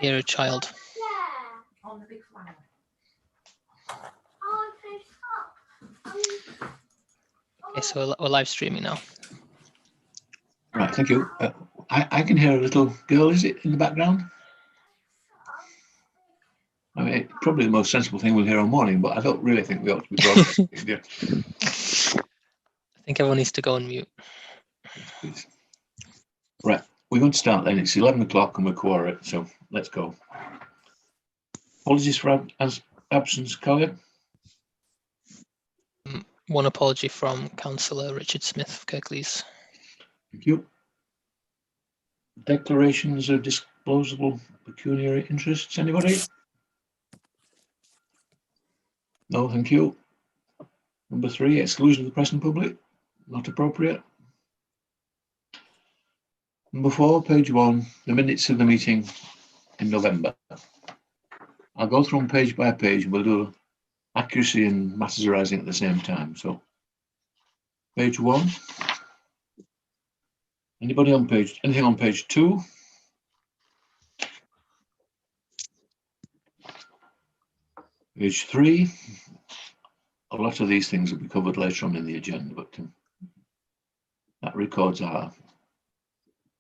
You're a child. Okay, so we're live streaming now. Right, thank you. I can hear a little girl, is it, in the background? I mean, probably the most sensible thing we'll hear all morning, but I don't really think we ought to be broadcasting. I think everyone needs to go on mute. Yes, please. Right, we're going to start then. It's 11 o'clock and we're quorate, so let's go. Apologies for absence, Colin. One apology from Councillor Richard Smith of Kirklees. Thank you. Declarations of disposable pecuniary interests, anybody? No, thank you. Number 3, exclusion of the press and public, not appropriate. Number 4, page 1, the minutes of the meeting in November. I'll go through them page by page. We'll do accuracy and matters arising at the same time. So, page 1. Anybody on page? Anything on page 2? Page 3. A lot of these things will be covered later on in the agenda, but that records our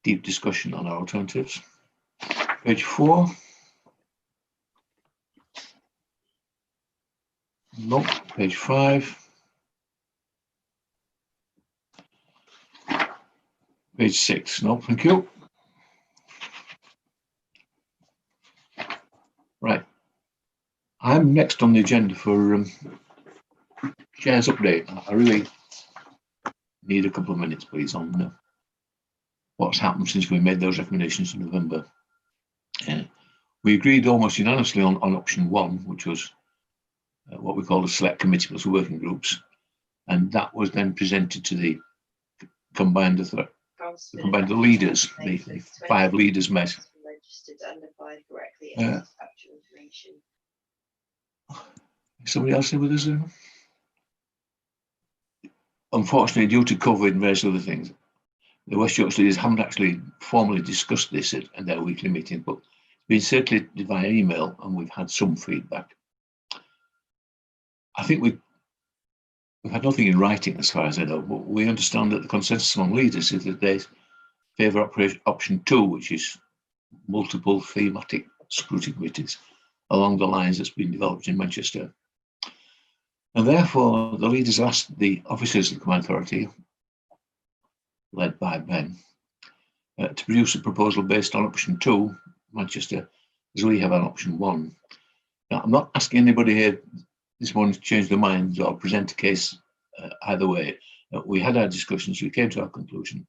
deep discussion on our alternatives. Page 4. No. Page 5. Page 6. No, thank you. Right. I'm next on the agenda for Chair's update. I really need a couple of minutes, please, on what's happened since we made those recommendations in November. We agreed almost unanimously on option 1, which was what we call the select committee plus working groups, and that was then presented to the combined leaders. The 5 leaders met. Somebody else here with us? Unfortunately, due to COVID and various other things, the West Yorkshire leaders haven't actually formally discussed this at their weekly meeting, but it's been circulated via email and we've had some feedback. I think we've had nothing in writing as far as I know, but we understand that the consensus among leaders is that they favour option 2, which is multiple thematic scrutiny committees along the lines that's been developed in Manchester. And therefore, the leaders asked the officers of the Combined Authority, led by Ben, to produce a proposal based on option 2, Manchester, as we have on option 1. Now, I'm not asking anybody here this morning to change their minds or present a case either way. We had our discussions, we came to our conclusion,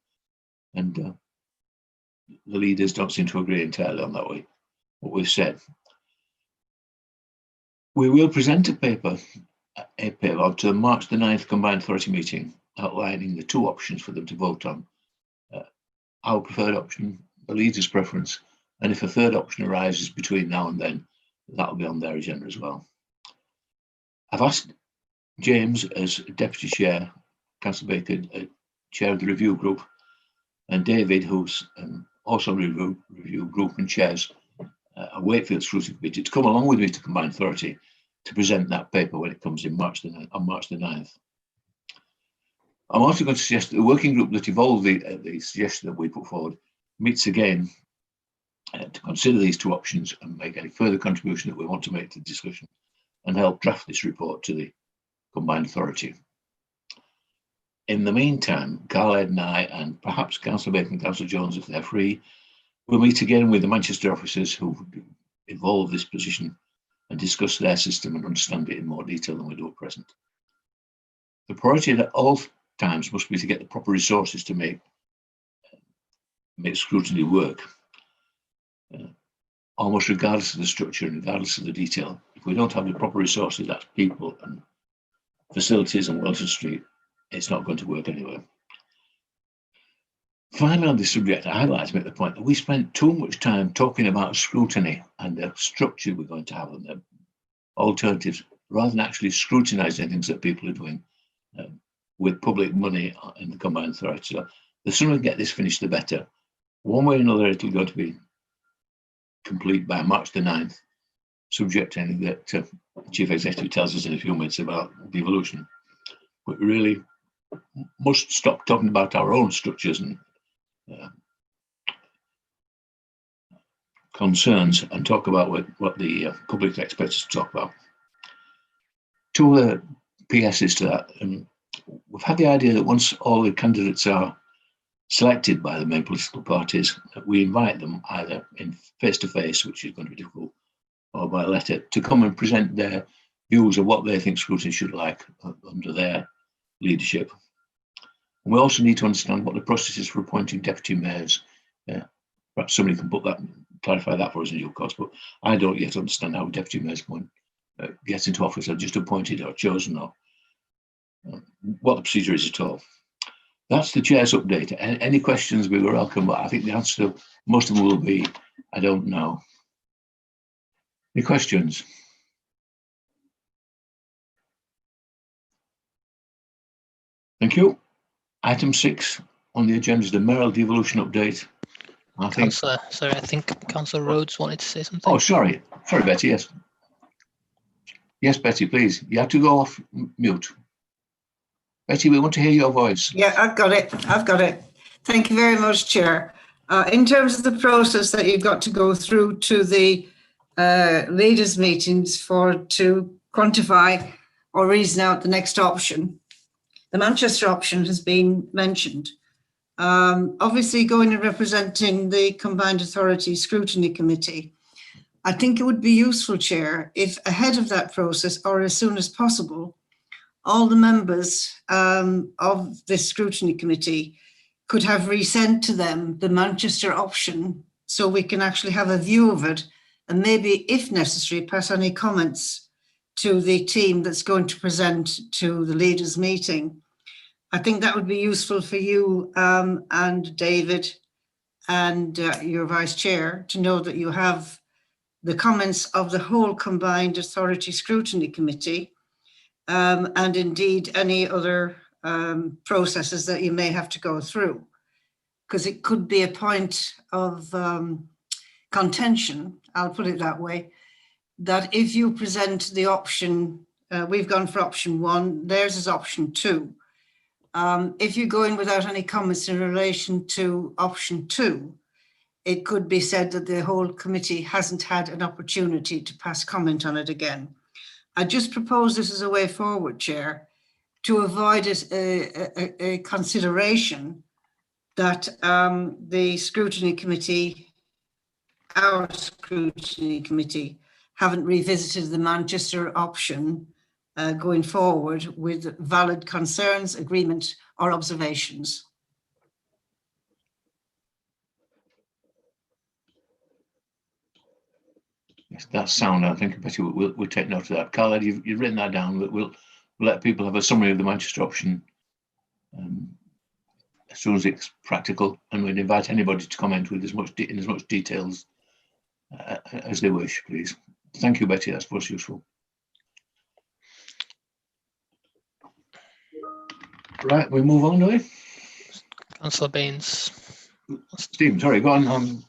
and the leaders don't seem to agree entirely on that way, what we've said. We will present a paper to the March the 9th Combined Authority meeting, outlining the 2 options for them to vote on. Our preferred option, the leader's preference, and if a third option arises between now and then, that'll be on their agenda as well. I've asked James as Deputy Chair, Councillor Baker, Chair of the Review Group, and David, who's also Review Group and chairs a Wakefield Scrutiny Committee, to come along with me to Combined Authority to present that paper when it comes in on March the 9th. I'm also going to suggest that the working group that evolved the suggestion that we put forward meets again to consider these 2 options and make any further contribution that we want to make to the discussion and help draft this report to the Combined Authority. In the meantime, Carl Ed and I, and perhaps Councillor Baker and Councillor Jones, if they're free, will meet again with the Manchester officers who evolved this position and discuss their system and understand it in more detail than we do at present. The priority at all times must be to get the proper resources to make scrutiny work, almost regardless of the structure and regardless of the detail. If we don't have the proper resources, that's people and facilities and Welton Street, it's not going to work anyway. Finally, on this subject, I'd like to make the point that we spent too much time talking about scrutiny and the structure we're going to have and the alternatives, rather than actually scrutinising things that people are doing with public money in the Combined Authority. So the sooner we get this finished, the better. One way or another, it'll go to be complete by March the 9th, subject to anything that Chief Executive tells us in a few minutes about devolution. But we really must stop talking about our own structures and concerns and talk about what the public expects us to talk about. Two other PSs to that. We've had the idea that once all the candidates are selected by the main political parties, we invite them either in face-to-face, which is going to be difficult, or by letter, to come and present their views of what they think scrutiny should like under their leadership. And we also need to understand what the process is for appointing deputy mayors. Perhaps somebody can clarify that for us in due course, but I don't yet understand how deputy mayors get into office, are just appointed or chosen, or what the procedure is at all. That's the chair's update. Any questions, we were welcome, but I think the answer to most of them will be, I don't know. Any questions? Thank you. Item 6 on the agenda is the Merrill devolution update. I think Councillor Rhodes wanted to say something. Oh, sorry, Betty. Yes, Betty, please. You have to go off mute. Betty, we want to hear your voice. Yeah, I've got it. Thank you very much, Chair. In terms of the process that you've got to go through to the leaders' meetings to quantify or reason out the next option, the Manchester option has been mentioned. Obviously, going and representing the Combined Authority Scrutiny Committee, I think it would be useful, Chair, if ahead of that process or as soon as possible, all the members of this Scrutiny Committee could have resent to them the Manchester option so we can actually have a view of it and maybe, if necessary, pass any comments to the team that's going to present to the leaders' meeting. I think that would be useful for you and David and your Vice Chair to know that you have the comments of the whole Combined Authority Scrutiny Committee and indeed any other processes that you may have to go through, because it could be a point of contention, I'll put it that way, that if you present the option, we've gone for option 1, theirs is option 2. If you go in without any comments in relation to option 2, it could be said that the whole committee hasn't had an opportunity to pass comment on it again. I just propose this as a way forward, Chair, to avoid a consideration that the Scrutiny Committee, our Scrutiny Committee, haven't revisited the Manchester option going forward with valid concerns, agreement or observations. Yes, that's sound. I think, Betty, we'll take note of that. Khaled, you've written that down, but we'll let people have a summary of the Manchester option as soon as it's practical, and we'd invite anybody to comment with as much details as they wish, please. Thank you, Betty. That's most useful. Right, we move on, do we? Councillor Baines. Stephen, sorry, go on.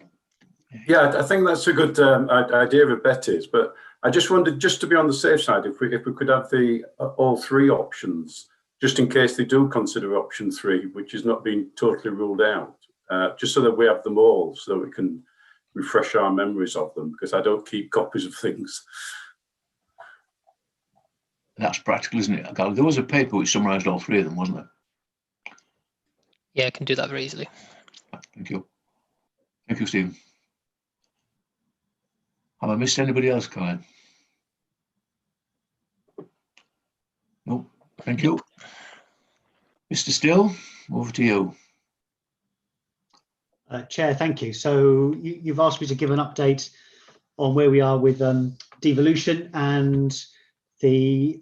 Yeah, I think that's a good idea of Betty's, but I just wondered, just to be on the safe side, if we could have the all 3 options, just in case they do consider option 3, which has not been totally ruled out, just so that we have them all, so that we can refresh our memories of them, because I don't keep copies of things. That's practical, isn't it? There was a paper which summarised all 3 of them, wasn't there? Yeah, I can do that very easily. Thank you. Thank you, Stephen. Have I missed anybody else, Colin? No, thank you. Mr. Still, over to you. Chair, thank you. So you've asked me to give an update on where we are with devolution, and the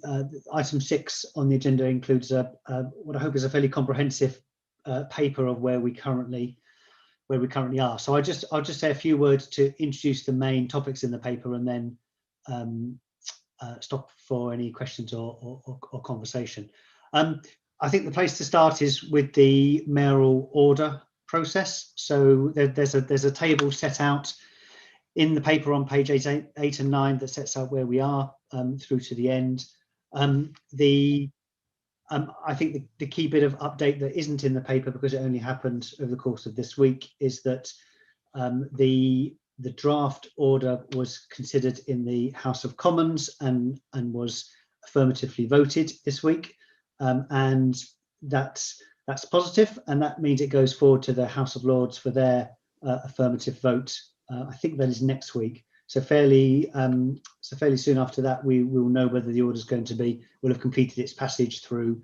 item 6 on the agenda includes what I hope is a fairly comprehensive paper of where we currently are. So I'll just say a few words to introduce the main topics in the paper, and then stop for any questions or conversation. I think the place to start is with the mayoral order process. So there's a table set out in the paper on page 8 and 9 that sets out where we are through to the end. I think the key bit of update that isn't in the paper, because it only happened over the course of this week, is that the draft order was considered in the House of Commons and was affirmatively voted this week, and that's positive, and that means it goes forward to the House of Lords for their affirmative vote. I think that is next week. So fairly soon after that, we will know whether the order is going to will have completed its passage through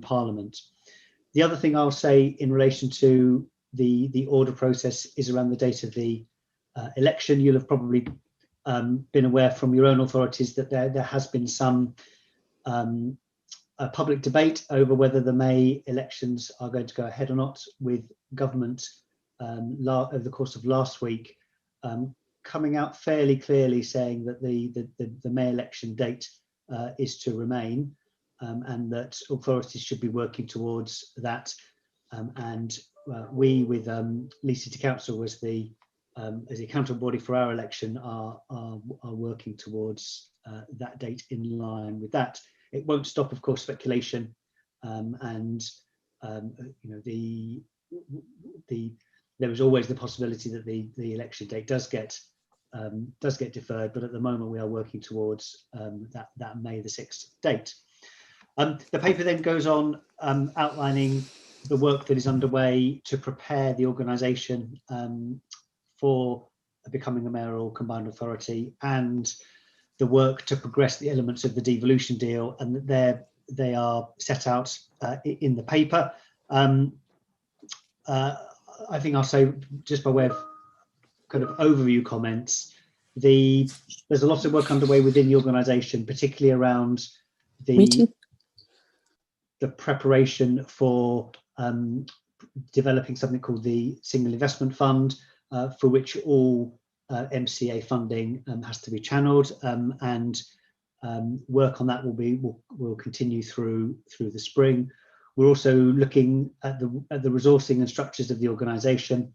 Parliament. The other thing I'll say in relation to the order process is around the date of the election. You'll have probably been aware from your own authorities that there has been some public debate over whether the May elections are going to go ahead or not, with government over the course of last week coming out fairly clearly saying that the May election date is to remain, and that authorities should be working towards that. And we, with Leeds City Council as the accountable body for our election, are working towards that date in line with that. It won't stop, of course, speculation, and there is always the possibility that the election date does get deferred, but at the moment we are working towards that May the 6th date. The paper then goes on outlining the work that is underway to prepare the organisation for becoming a mayoral combined authority, and the work to progress the elements of the devolution deal, and that they are set out in the paper. I think I'll say, just by way of kind of overview comments, there's a lot of work underway within the organisation, particularly around the preparation for developing something called the Single Investment Fund, for which all MCA funding has to be channeled, and work on that will continue through the spring. We're also looking at the resourcing and structures of the organisation,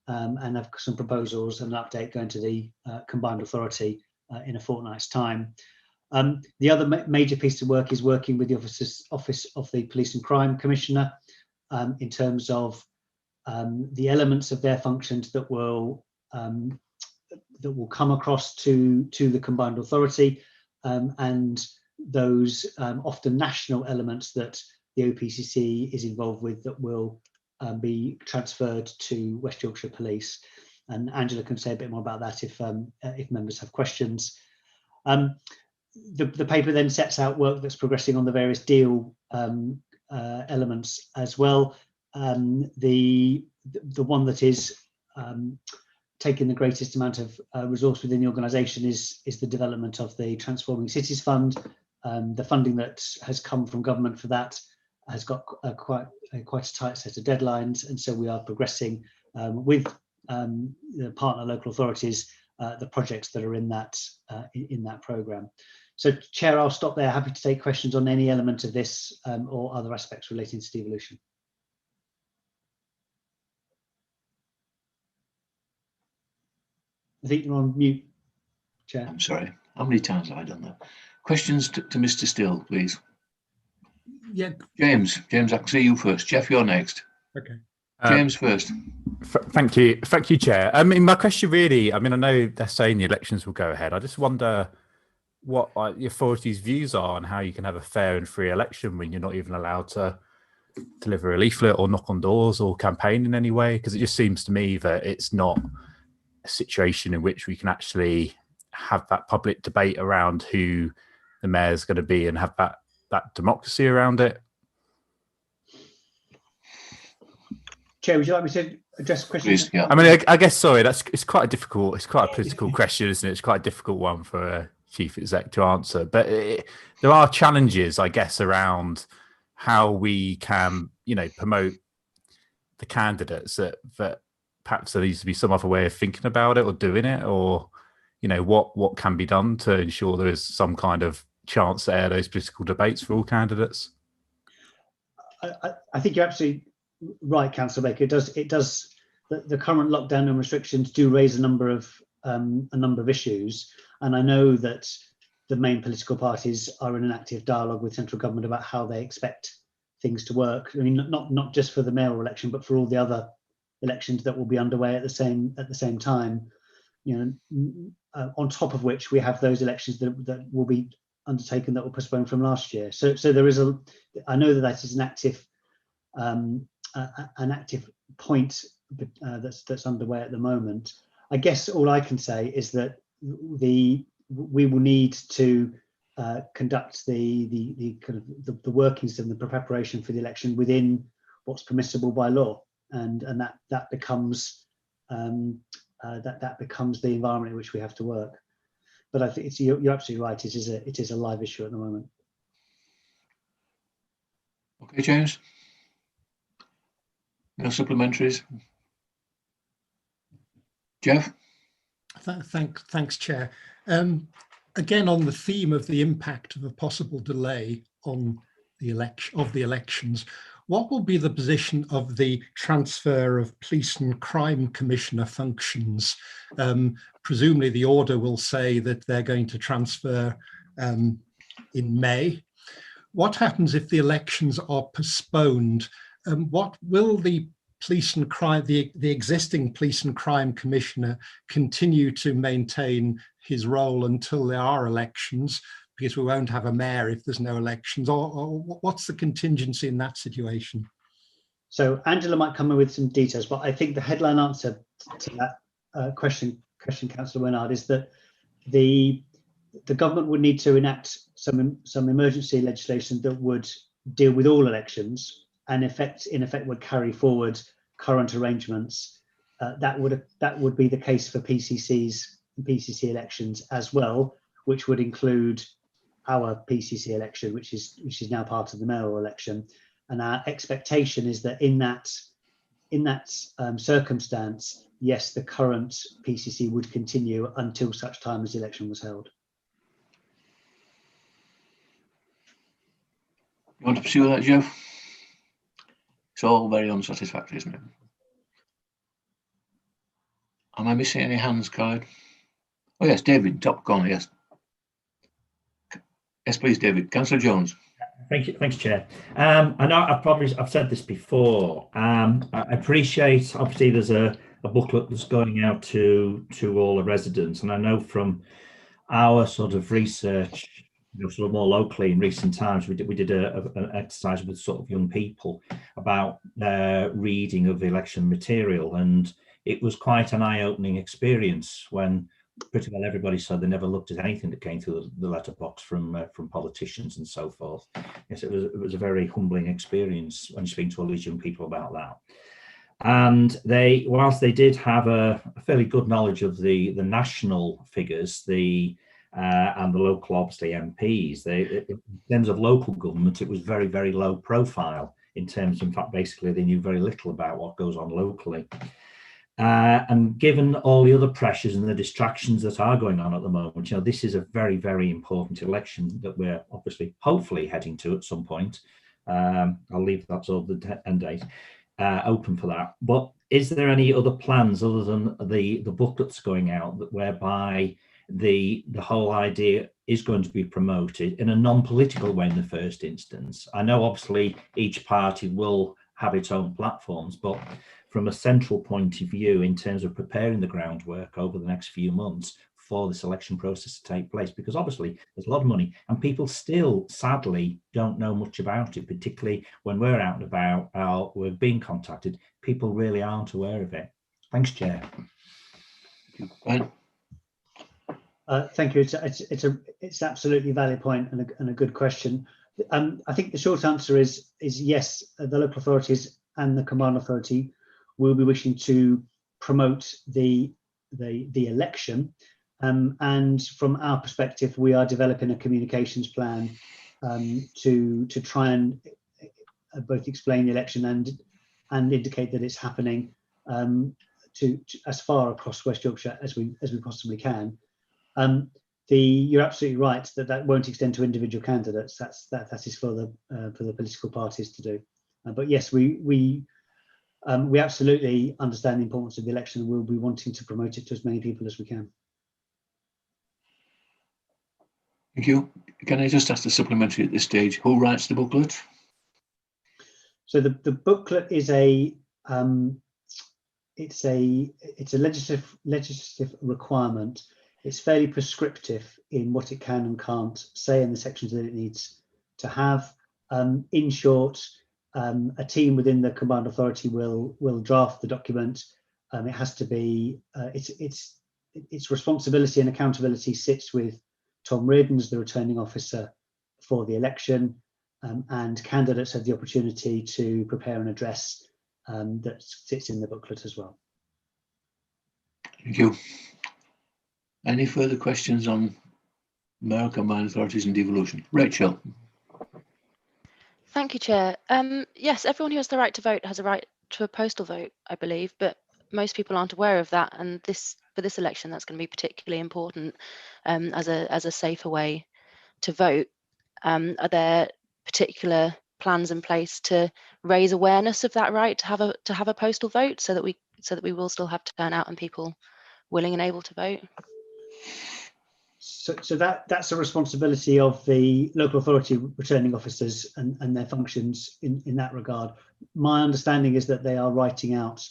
and have some proposals and an update going to the combined authority in a fortnight's time. The other major piece of work is working with the Office of the Police and Crime Commissioner in terms of the elements of their functions that will come across to the combined authority, and those often national elements that the OPCC is involved with that will be transferred to West Yorkshire Police. And Angela can say a bit more about that if members have questions. The paper then sets out work that's progressing on the various deal elements as well. The one that is taking the greatest amount of resource within the organisation is the development of the Transforming Cities Fund. The funding that has come from government for that has got quite a tight set of deadlines, and so we are progressing with the partner local authorities the projects that are in that programme. So, Chair, I'll stop there. Happy to take questions on any element of this or other aspects relating to devolution. I think you're on mute, Chair. I'm sorry. How many times have I done that? Questions to Mr. Still, please. Yeah. James, I can see you first. Jeff, you're next. Okay. James first. Thank you, Chair. I mean, my question really, I know they're saying the elections will go ahead. I just wonder what the authorities' views are on how you can have a fair and free election when you're not even allowed to deliver a leaflet or knock on doors or campaign in any way, because it just seems to me that it's not a situation in which we can actually have that public debate around who the mayor's going to be and have that democracy around it. Chair, would you like me to address the question? Please, yeah. I guess, sorry, it's quite a political question, isn't it? It's quite a difficult one for a chief exec to answer, but there are challenges, I guess, around how we can, promote the candidates that perhaps there needs to be some other way of thinking about it or doing it, or, what can be done to ensure there is some kind of chance to air those political debates for all candidates. I think you're absolutely right, Councillor Baker. It does. The current lockdown and restrictions do raise a number of a number of issues, and I know that the main political parties are in an active dialogue with central government about how they expect things to work. I mean, not just for the mayoral election, but for all the other elections that will be underway at the same time. You know, on top of which we have those elections that will be undertaken that were postponed from last year. So there is I know that is an active point that's underway at the moment. I guess all I can say is that we will need to conduct the kind of the workings and the preparation for the election within what's permissible by law, and that becomes that becomes the environment in which we have to work. But I think you're absolutely right. It is a live issue at the moment. Okay, James. No supplementaries. Jeff. Thanks, Chair. Again, on the theme of the impact of a possible delay on the elections, what will be the position of the transfer of police and crime commissioner functions? Presumably the order will say that they're going to transfer in May. What happens if the elections are postponed? What will the police and crime, the existing police and crime commissioner continue to maintain his role until there are elections, because we won't have a mayor if there's no elections, or what's the contingency in that situation? So Angela might come in with some details, but I think the headline answer to that question, Councillor Wennard, is that the government would need to enact some emergency legislation that would deal with all elections, and in effect would carry forward current arrangements. That would be the case for PCC elections as well, which would include our PCC election, which is now part of the mayoral election. And our expectation is that in that circumstance, yes, the current PCC would continue until such time as the election was held. You want to pursue that, Jeff? It's all very unsatisfactory, isn't it? Am I missing any hands, Clyde? Oh yes, David, top corner, yes. Yes, please, David. Councillor Jones. Thank you, thanks, Chair. I know I've said this before. I appreciate, obviously, there's a booklet that's going out to all the residents, and I know from our sort of research, sort of more locally in recent times, we did an exercise with sort of young people about their reading of the election material, and it was quite an eye-opening experience when pretty well everybody said they never looked at anything that came through the letterbox from politicians and so forth. Yes, it was a very humbling experience when you speak to all these young people about that. And whilst they did have a fairly good knowledge of the national figures, and the local, obviously, MPs, in terms of local government, it was very, very low profile in terms, in fact, basically they knew very little about what goes on locally. And given all the other pressures and the distractions that are going on at the moment, this is a very, very important election that we're obviously, hopefully heading to at some point. I'll leave that sort of the end date open for that. But is there any other plans other than the booklets going out whereby the whole idea is going to be promoted in a non-political way in the first instance? I know obviously each party will have its own platforms, but from a central point of view in terms of preparing the groundwork over the next few months for this election process to take place, because obviously there's a lot of money and people still sadly don't know much about it, particularly when we're out and about, we're being contacted, people really aren't aware of it. Thanks, Chair. Thank you. It's absolutely valid point and a good question. I think the short answer is yes. The local authorities and the command authority will be wishing to promote the election, and from our perspective, we are developing a communications plan to try and both explain the election and indicate that it's happening to as far across West Yorkshire as we possibly can. You're absolutely right that won't extend to individual candidates. That is for the political parties to do. But yes, we we absolutely understand the importance of the election and we'll be wanting to promote it to as many people as we can. Thank you. Can I just ask the supplementary at this stage? Who writes the booklet? So the booklet is it's a legislative requirement. It's fairly prescriptive in what it can and can't say in the sections that it needs to have. In short, a team within the combined authority will draft the document. It has to be its responsibility and accountability sits with Tom Reardon as the returning officer for the election, and candidates have the opportunity to prepare an address that sits in the booklet as well. Thank you. Any further questions on Mayoral combined authorities and devolution? Rachel. Thank you, Chair. Yes, everyone who has the right to vote has a right to a postal vote, I believe, but most people aren't aware of that. And for this election, that's going to be particularly important as a safer way to vote. Are there particular plans in place to raise awareness of that right to have a postal vote, so that we will still have turnout and people willing and able to vote? So that's a responsibility of the local authority returning officers and their functions in that regard. My understanding is that they are writing out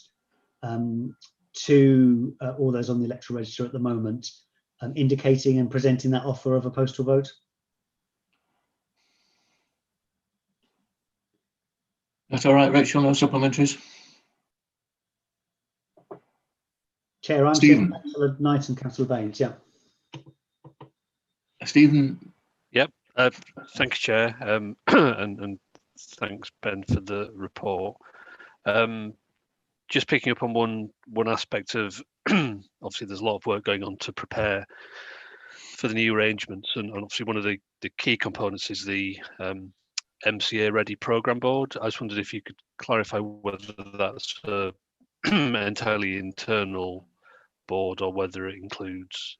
to all those on the electoral register at the moment, indicating and presenting that offer of a postal vote. That's all right, Rachel. No supplementaries. Chair, I'm Stephen. Councillor Knight and Councillor Baines. Yeah. Stephen. Yep. Thank you, Chair, and thanks, Ben, for the report. Just picking up on one aspect of obviously there's a lot of work going on to prepare for the new arrangements, and obviously one of the key components is the MCA Ready Programme Board. I just wondered if you could clarify whether that's an entirely internal board or whether it includes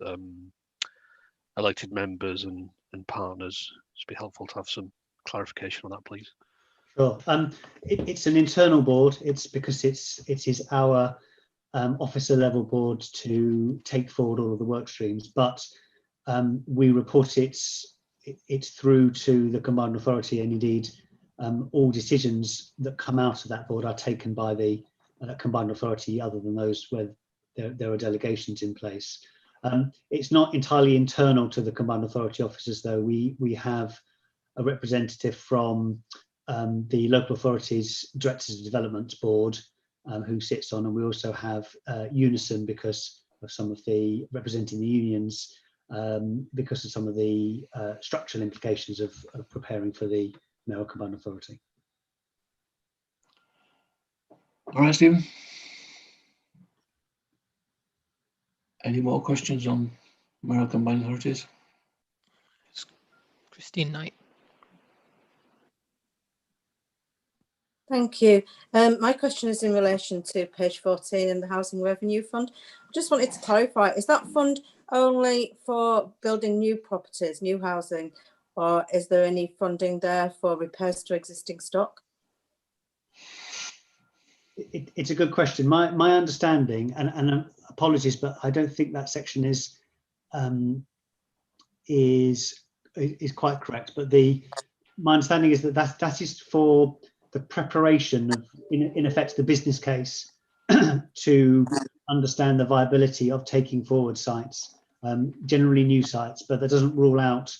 elected members and partners. It'd be helpful to have some clarification on that, please. Sure. It's an internal board. It's because it is our officer level board to take forward all of the work streams, but we report it's through to the combined authority, and indeed all decisions that come out of that board are taken by the combined authority, other than those where there are delegations in place. It's not entirely internal to the combined authority officers, though. We have a representative from the local authorities Directors of Development Board who sits on, and we also have Unison, because of some of the representing the unions, because of some of the structural implications of preparing for the Mayoral combined authority. All right, Stephen. Any more questions on Mayoral combined authorities? Christine Knight. Thank you. My question is in relation to page 14 in the Housing Revenue Fund. I just wanted to clarify, is that fund only for building new properties, new housing, or is there any funding there for repairs to existing stock? It's a good question. My understanding, and apologies, but I don't think that section is quite correct. But my understanding is that is for the preparation of, in effect, the business case to understand the viability of taking forward sites, generally new sites, but that doesn't rule out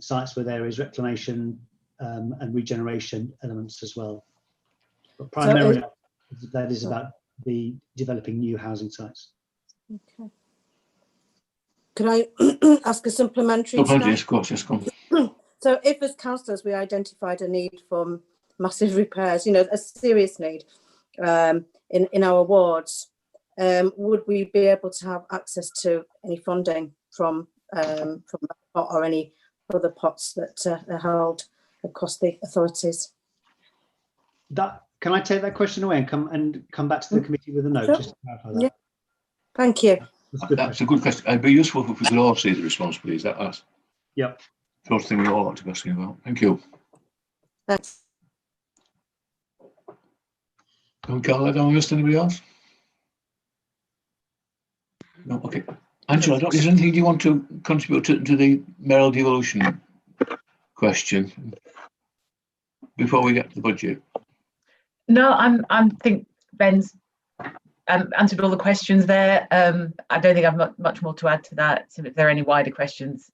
sites where there is reclamation and regeneration elements as well. But primarily, that is about the developing new housing sites. Okay. Could I ask a supplementary? Supplementary, of course, yes, come. So if as councillors we identified a need for massive repairs, you know, a serious need in our wards, would we be able to have access to any funding from that pot or any other pots that are held across the authorities? Can I take that question away and come back to the committee with a note? Sure. Just to clarify that? Yeah. Thank you. That's a good question. It'd be useful if we could all see the response, please. That's Yep. sort of thing we all ought to be asking about. Thank you. Thanks. Carl, have I missed anybody else? No, okay. Angela, is there anything you want to contribute to the Merrill devolution question before we get to the budget? No, I think Ben's answered all the questions there. I don't think I've much more to add to that. So if there are any wider questions,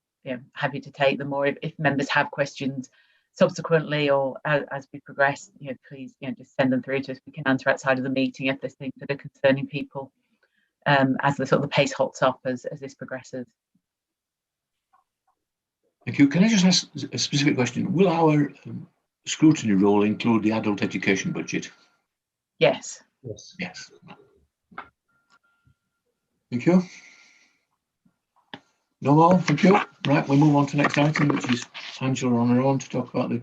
happy to take them, or if members have questions subsequently or as we progress, please, just send them through to us. We can answer outside of the meeting if there's things that are concerning people as the sort of the pace hots up as this progresses. Thank you. Can I just ask a specific question? Will our scrutiny role include the adult education budget? Yes. Yes. Thank you. No more, thank you. Right, we'll move on to the next item, which is Angela on her own to talk about the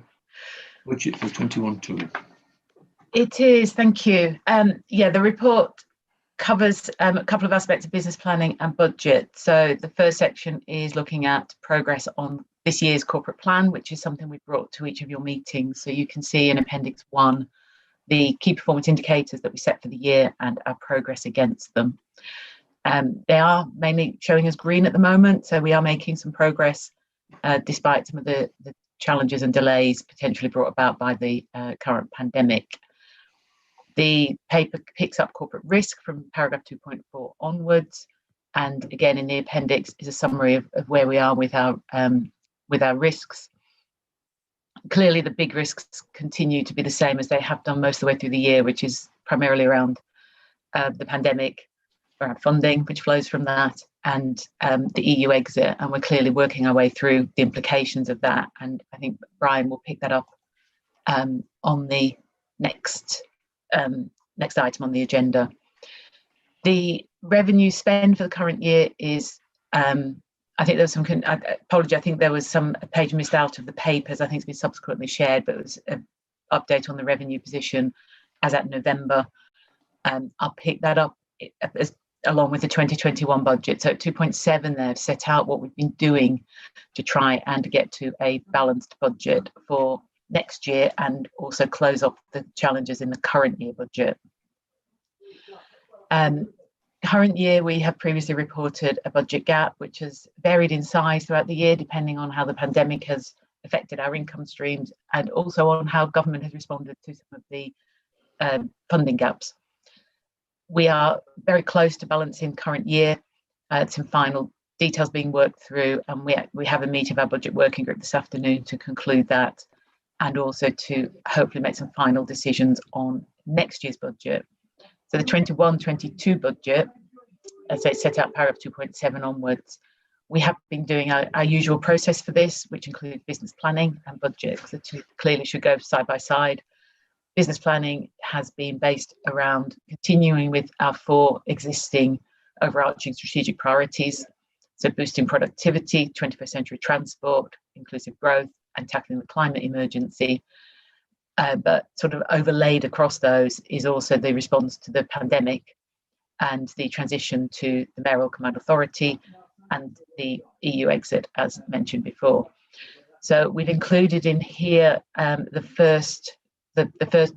budget for 21-2. It is, thank you. The report covers a couple of aspects of business planning and budget. So the first section is looking at progress on this year's corporate plan, which is something we brought to each of your meetings. So you can see in Appendix 1 the key performance indicators that we set for the year and our progress against them. They are mainly showing us green at the moment, so we are making some progress despite some of the challenges and delays potentially brought about by the current pandemic. The paper picks up corporate risk from paragraph 2.4 onwards, and again in the appendix is a summary of where we are with our risks. Clearly the big risks continue to be the same as they have done most of the way through the year, which is primarily around the pandemic, around funding, which flows from that, and the EU exit, and we're clearly working our way through the implications of that. And I think Brian will pick that up on the next item on the agenda. The revenue spend for the current year is, I think there was some, apology, I think there was some page missed out of the papers. I think it's been subsequently shared, but it was an update on the revenue position as at November. I'll pick that up along with the 2021 budget. So at 2.7 there, set out what we've been doing to try and get to a balanced budget for next year and also close off the challenges in the current year budget. Current year, we have previously reported a budget gap, which has varied in size throughout the year, depending on how the pandemic has affected our income streams and also on how government has responded to some of the funding gaps. We are very close to balancing current year, some final details being worked through, and we have a meeting of our budget working group this afternoon to conclude that and also to hopefully make some final decisions on next year's budget. So the 21-22 budget, as I set out paragraph 2.7 onwards, we have been doing our usual process for this, which includes business planning and budget. The two clearly should go side by side. Business planning has been based around continuing with our 4 existing overarching strategic priorities. So boosting productivity, 21st century transport, inclusive growth, and tackling the climate emergency. But sort of overlaid across those is also the response to the pandemic and the transition to the Mayoral Command Authority and the EU exit, as mentioned before. So we've included in here the first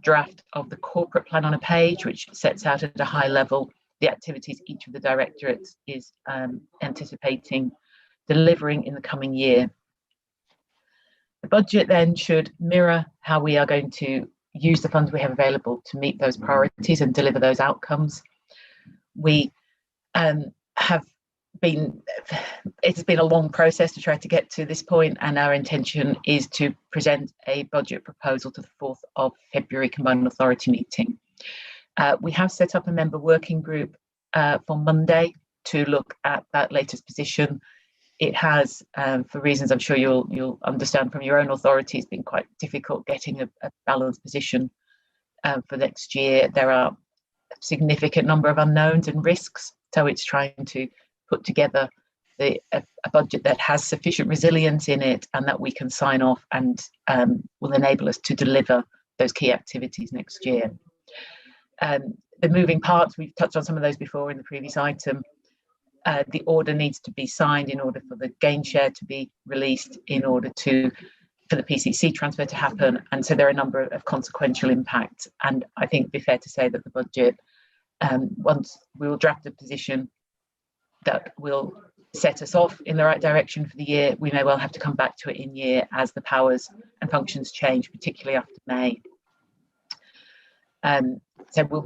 draft of the corporate plan on a page, which sets out at a high level the activities each of the directorates is anticipating delivering in the coming year. The budget then should mirror how we are going to use the funds we have available to meet those priorities and deliver those outcomes. We it's been a long process to try to get to this point, and our intention is to present a budget proposal to the 4th of February Combined Authority meeting. We have set up a member working group for Monday to look at that latest position. It has, for reasons I'm sure you'll understand from your own authorities, been quite difficult getting a balanced position for next year. There are a significant number of unknowns and risks, so it's trying to put together a budget that has sufficient resilience in it and that we can sign off and will enable us to deliver those key activities next year. The moving parts, we've touched on some of those before in the previous item. The order needs to be signed in order for the gain share to be released, in order to for the PCC transfer to happen. And so there are a number of consequential impacts. And I think it'd be fair to say that the budget, once we will draft a position that will set us off in the right direction for the year, we may well have to come back to it in year as the powers and functions change, particularly after May. So we'll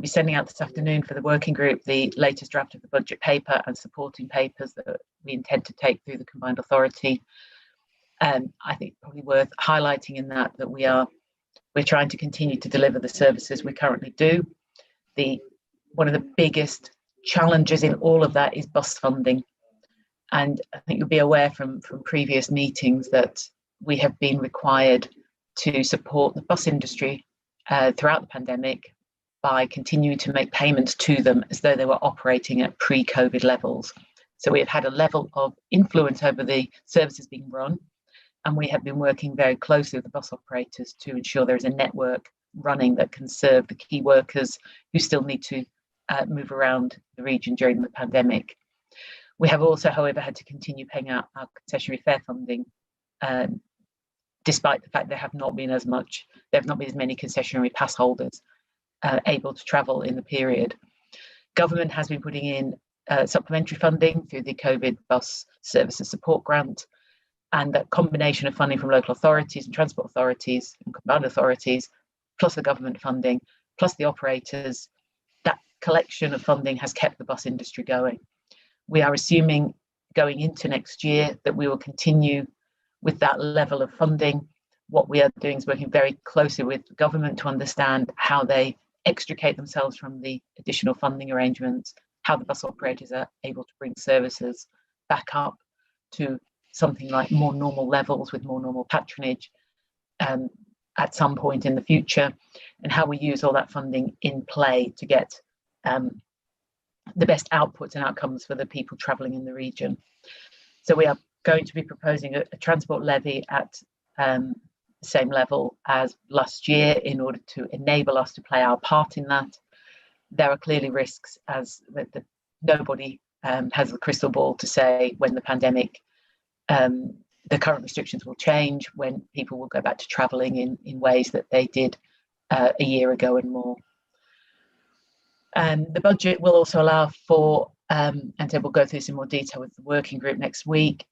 be sending out this afternoon for the working group the latest draft of the budget paper and supporting papers that we intend to take through the combined authority. I think probably worth highlighting in that we're trying to continue to deliver the services we currently do. One of the biggest challenges in all of that is bus funding. And I think you'll be aware from previous meetings that we have been required to support the bus industry throughout the pandemic by continuing to make payments to them as though they were operating at pre-COVID levels. So we have had a level of influence over the services being run, and we have been working very closely with the bus operators to ensure there is a network running that can serve the key workers who still need to move around the region during the pandemic. We have also, however, had to continue paying out our concessionary fare funding, despite the fact there have not been as many concessionary pass holders able to travel in the period. Government has been putting in supplementary funding through the COVID bus services support grant, and that combination of funding from local authorities and transport authorities and combined authorities, plus the government funding, plus the operators, that collection of funding has kept the bus industry going. We are assuming going into next year that we will continue with that level of funding. What we are doing is working very closely with the government to understand how they extricate themselves from the additional funding arrangements, how the bus operators are able to bring services back up to something like more normal levels with more normal patronage at some point in the future, and how we use all that funding in play to get the best outputs and outcomes for the people travelling in the region. So we are going to be proposing a transport levy at the same level as last year in order to enable us to play our part in that. There are clearly risks, as nobody has a crystal ball to say when the pandemic, the current restrictions will change, when people will go back to travelling in ways that they did a year ago and more. The budget will also allow for, and so we'll go through some more detail with the working group next week,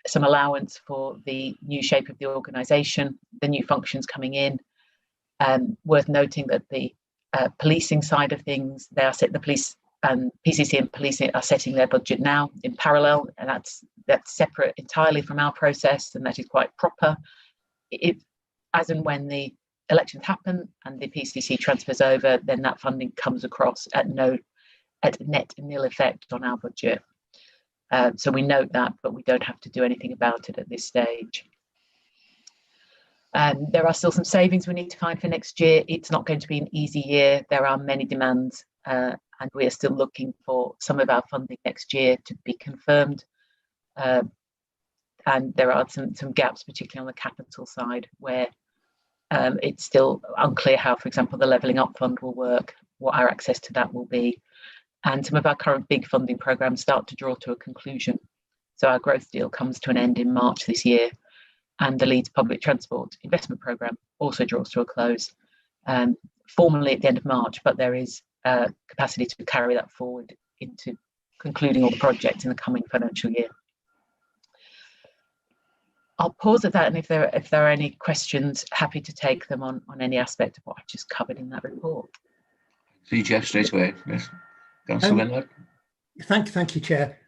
some allowance for the new shape of the organisation, the new functions coming in. Worth noting that the policing side of things, the police and PCC and policing are setting their budget now in parallel, and that's separate entirely from our process, and that is quite proper. As and when the elections happen and the PCC transfers over, then that funding comes across at net nil effect on our budget. So we note that, but we don't have to do anything about it at this stage. There are still some savings we need to find for next year. It's not going to be an easy year. There are many demands, and we are still looking for some of our funding next year to be confirmed. And there are some gaps, particularly on the capital side, where it's still unclear how, for example, the Levelling Up Fund will work, what our access to that will be. And some of our current big funding programmes start to draw to a conclusion. So our growth deal comes to an end in March this year, and the Leeds Public Transport Investment Programme also draws to a close, formally at the end of March, but there is capacity to carry that forward into concluding all the projects in the coming financial year. I'll pause at that, and if there are any questions, happy to take them on any aspect of what I've just covered in that report. See Jeff straight away. Yes. Councillor Winlow. Thank you, Chair.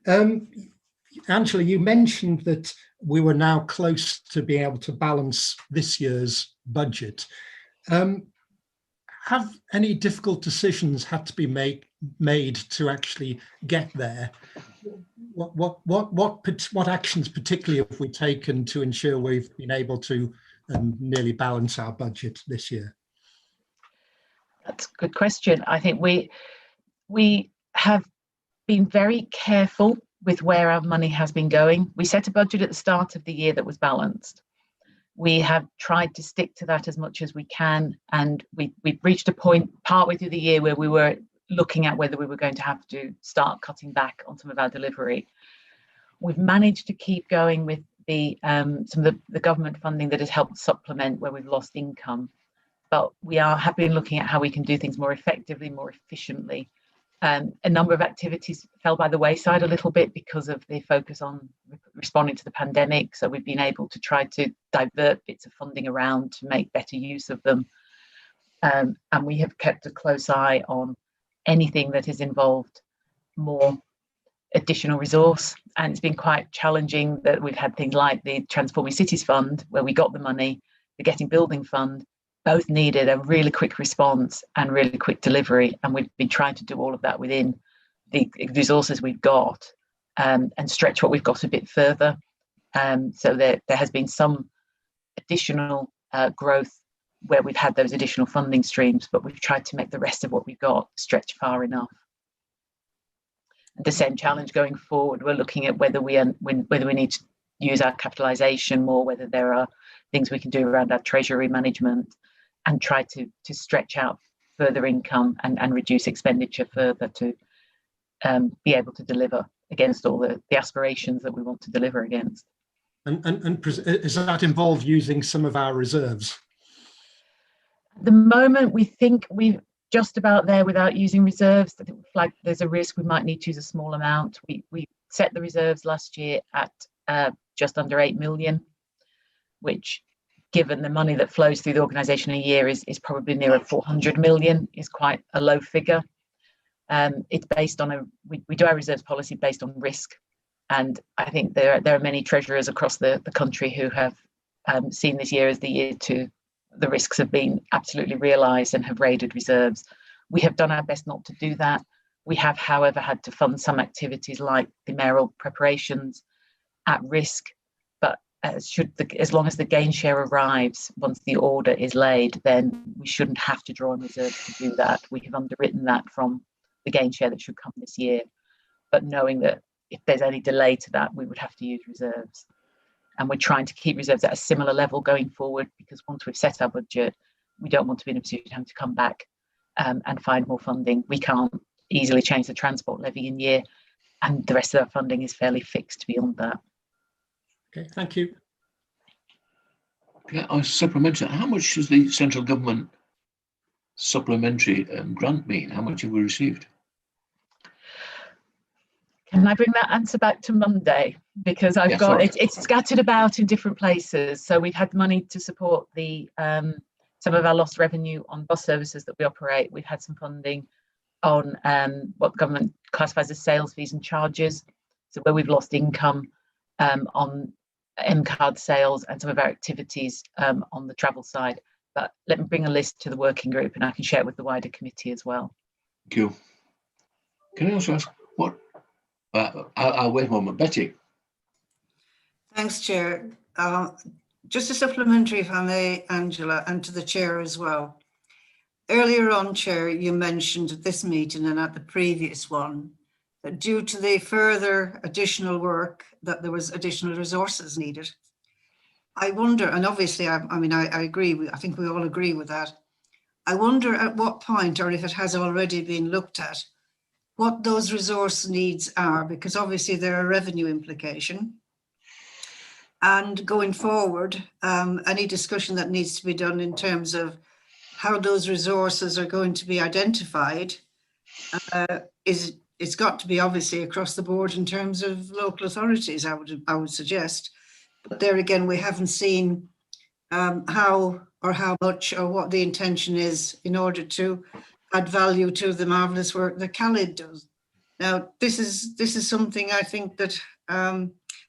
Angela, you mentioned that we were now close to being able to balance this year's budget. Have any difficult decisions had to be made to actually get there? What actions particularly have we taken to ensure we've been able to nearly balance our budget this year? That's a good question. I think we have been very careful with where our money has been going. We set a budget at the start of the year that was balanced. We have tried to stick to that as much as we can, and we've reached a point partway through the year where we were looking at whether we were going to have to start cutting back on some of our delivery. We've managed to keep going with the some of the government funding that has helped supplement where we've lost income. But we have been looking at how we can do things more effectively, more efficiently. A number of activities fell by the wayside a little bit because of the focus on responding to the pandemic. So we've been able to try to divert bits of funding around to make better use of them. And we have kept a close eye on anything that has involved more additional resource. And it's been quite challenging that we've had things like the Transforming Cities Fund, where we got the money, the Getting Building Fund, both needed a really quick response and really quick delivery. And we've been trying to do all of that within the resources we've got, and stretch what we've got a bit further. So there has been some additional growth where we've had those additional funding streams, but we've tried to make the rest of what we've got stretch far enough. The same challenge going forward, we're looking at whether we need to use our capitalisation more, whether there are things we can do around our treasury management, and try to stretch out further income and reduce expenditure further to be able to deliver against all the aspirations that we want to deliver against. And does that involve using some of our reserves? At the moment, we think we're just about there without using reserves. I think we flagged there's a risk we might need to use a small amount. We set the reserves last year at just under 8 million, which, given the money that flows through the organisation a year, is probably nearer 400 million, is quite a low figure. It's based on we do our reserves policy based on risk. And I think there are many treasurers across the country who have seen this year as the year to the risks have been absolutely realised and have raided reserves. We have done our best not to do that. We have, however, had to fund some activities like the Mayoral preparations at risk. But as long as the gain share arrives, once the order is laid, then we shouldn't have to draw on reserves to do that. We have underwritten that from the gain share that should come this year. But knowing that if there's any delay to that, we would have to use reserves. And we're trying to keep reserves at a similar level going forward, because once we've set our budget, we don't want to be in a position of having to come back and find more funding. We can't easily change the transport levy in year, and the rest of our funding is fairly fixed beyond that. Okay, thank you. Can I supplementary? How much does the central government supplementary grant mean? How much have we received? Can I bring that answer back to Monday? Because I've got it's scattered about in different places. So we've had money to support the some of our lost revenue on bus services that we operate. We've had some funding on what the government classifies as sales fees and charges. So where we've lost income on M-card sales and some of our activities on the travel side. But let me bring a list to the working group and I can share it with the wider committee as well. Thank you. Can I also ask what? I'll wait a moment. Betty. Thanks, Chair. Just a supplementary, if I may, Angela, and to the Chair as well. Earlier on, Chair, you mentioned at this meeting and at the previous one that due to the further additional work that there was additional resources needed. I wonder, and obviously, I agree, I think we all agree with that. I wonder at what point, or if it has already been looked at, what those resource needs are, because obviously there are revenue implication. And going forward, any discussion that needs to be done in terms of how those resources are going to be identified it's got to be obviously across the board in terms of local authorities, I would suggest. But there again, we haven't seen how much or what the intention is in order to add value to the marvellous work that Khalid does. Now, this is something I think that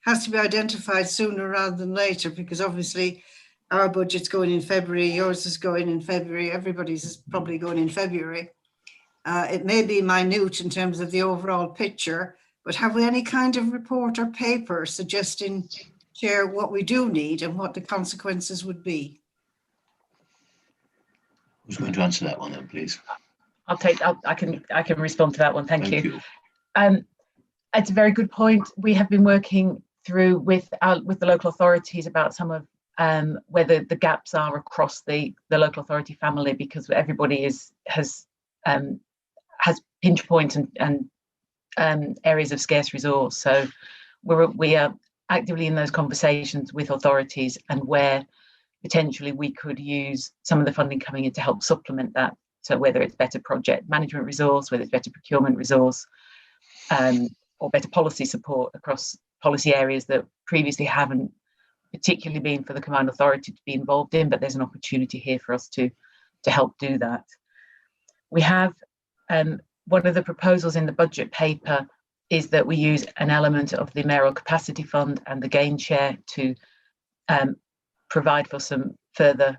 has to be identified sooner rather than later, because obviously our budget's going in February, yours is going in February, everybody's is probably going in February. It may be minute in terms of the overall picture, but have we any kind of report or paper suggesting, Chair, what we do need and what the consequences would be? Who's going to answer that one then, please? I can respond to that one. Thank you. It's a very good point. We have been working through with the local authorities about some of whether the gaps are across the local authority family, because everybody has pinch points and areas of scarce resource. So we are actively in those conversations with authorities and where potentially we could use some of the funding coming in to help supplement that. So whether it's better project management resource, whether it's better procurement resource, or better policy support across policy areas that previously haven't particularly been for the Combined Authority to be involved in, but there's an opportunity here for us to help do that. We have one of the proposals in the budget paper is that we use an element of the Mayoral Capacity Fund and the gain share to provide for some further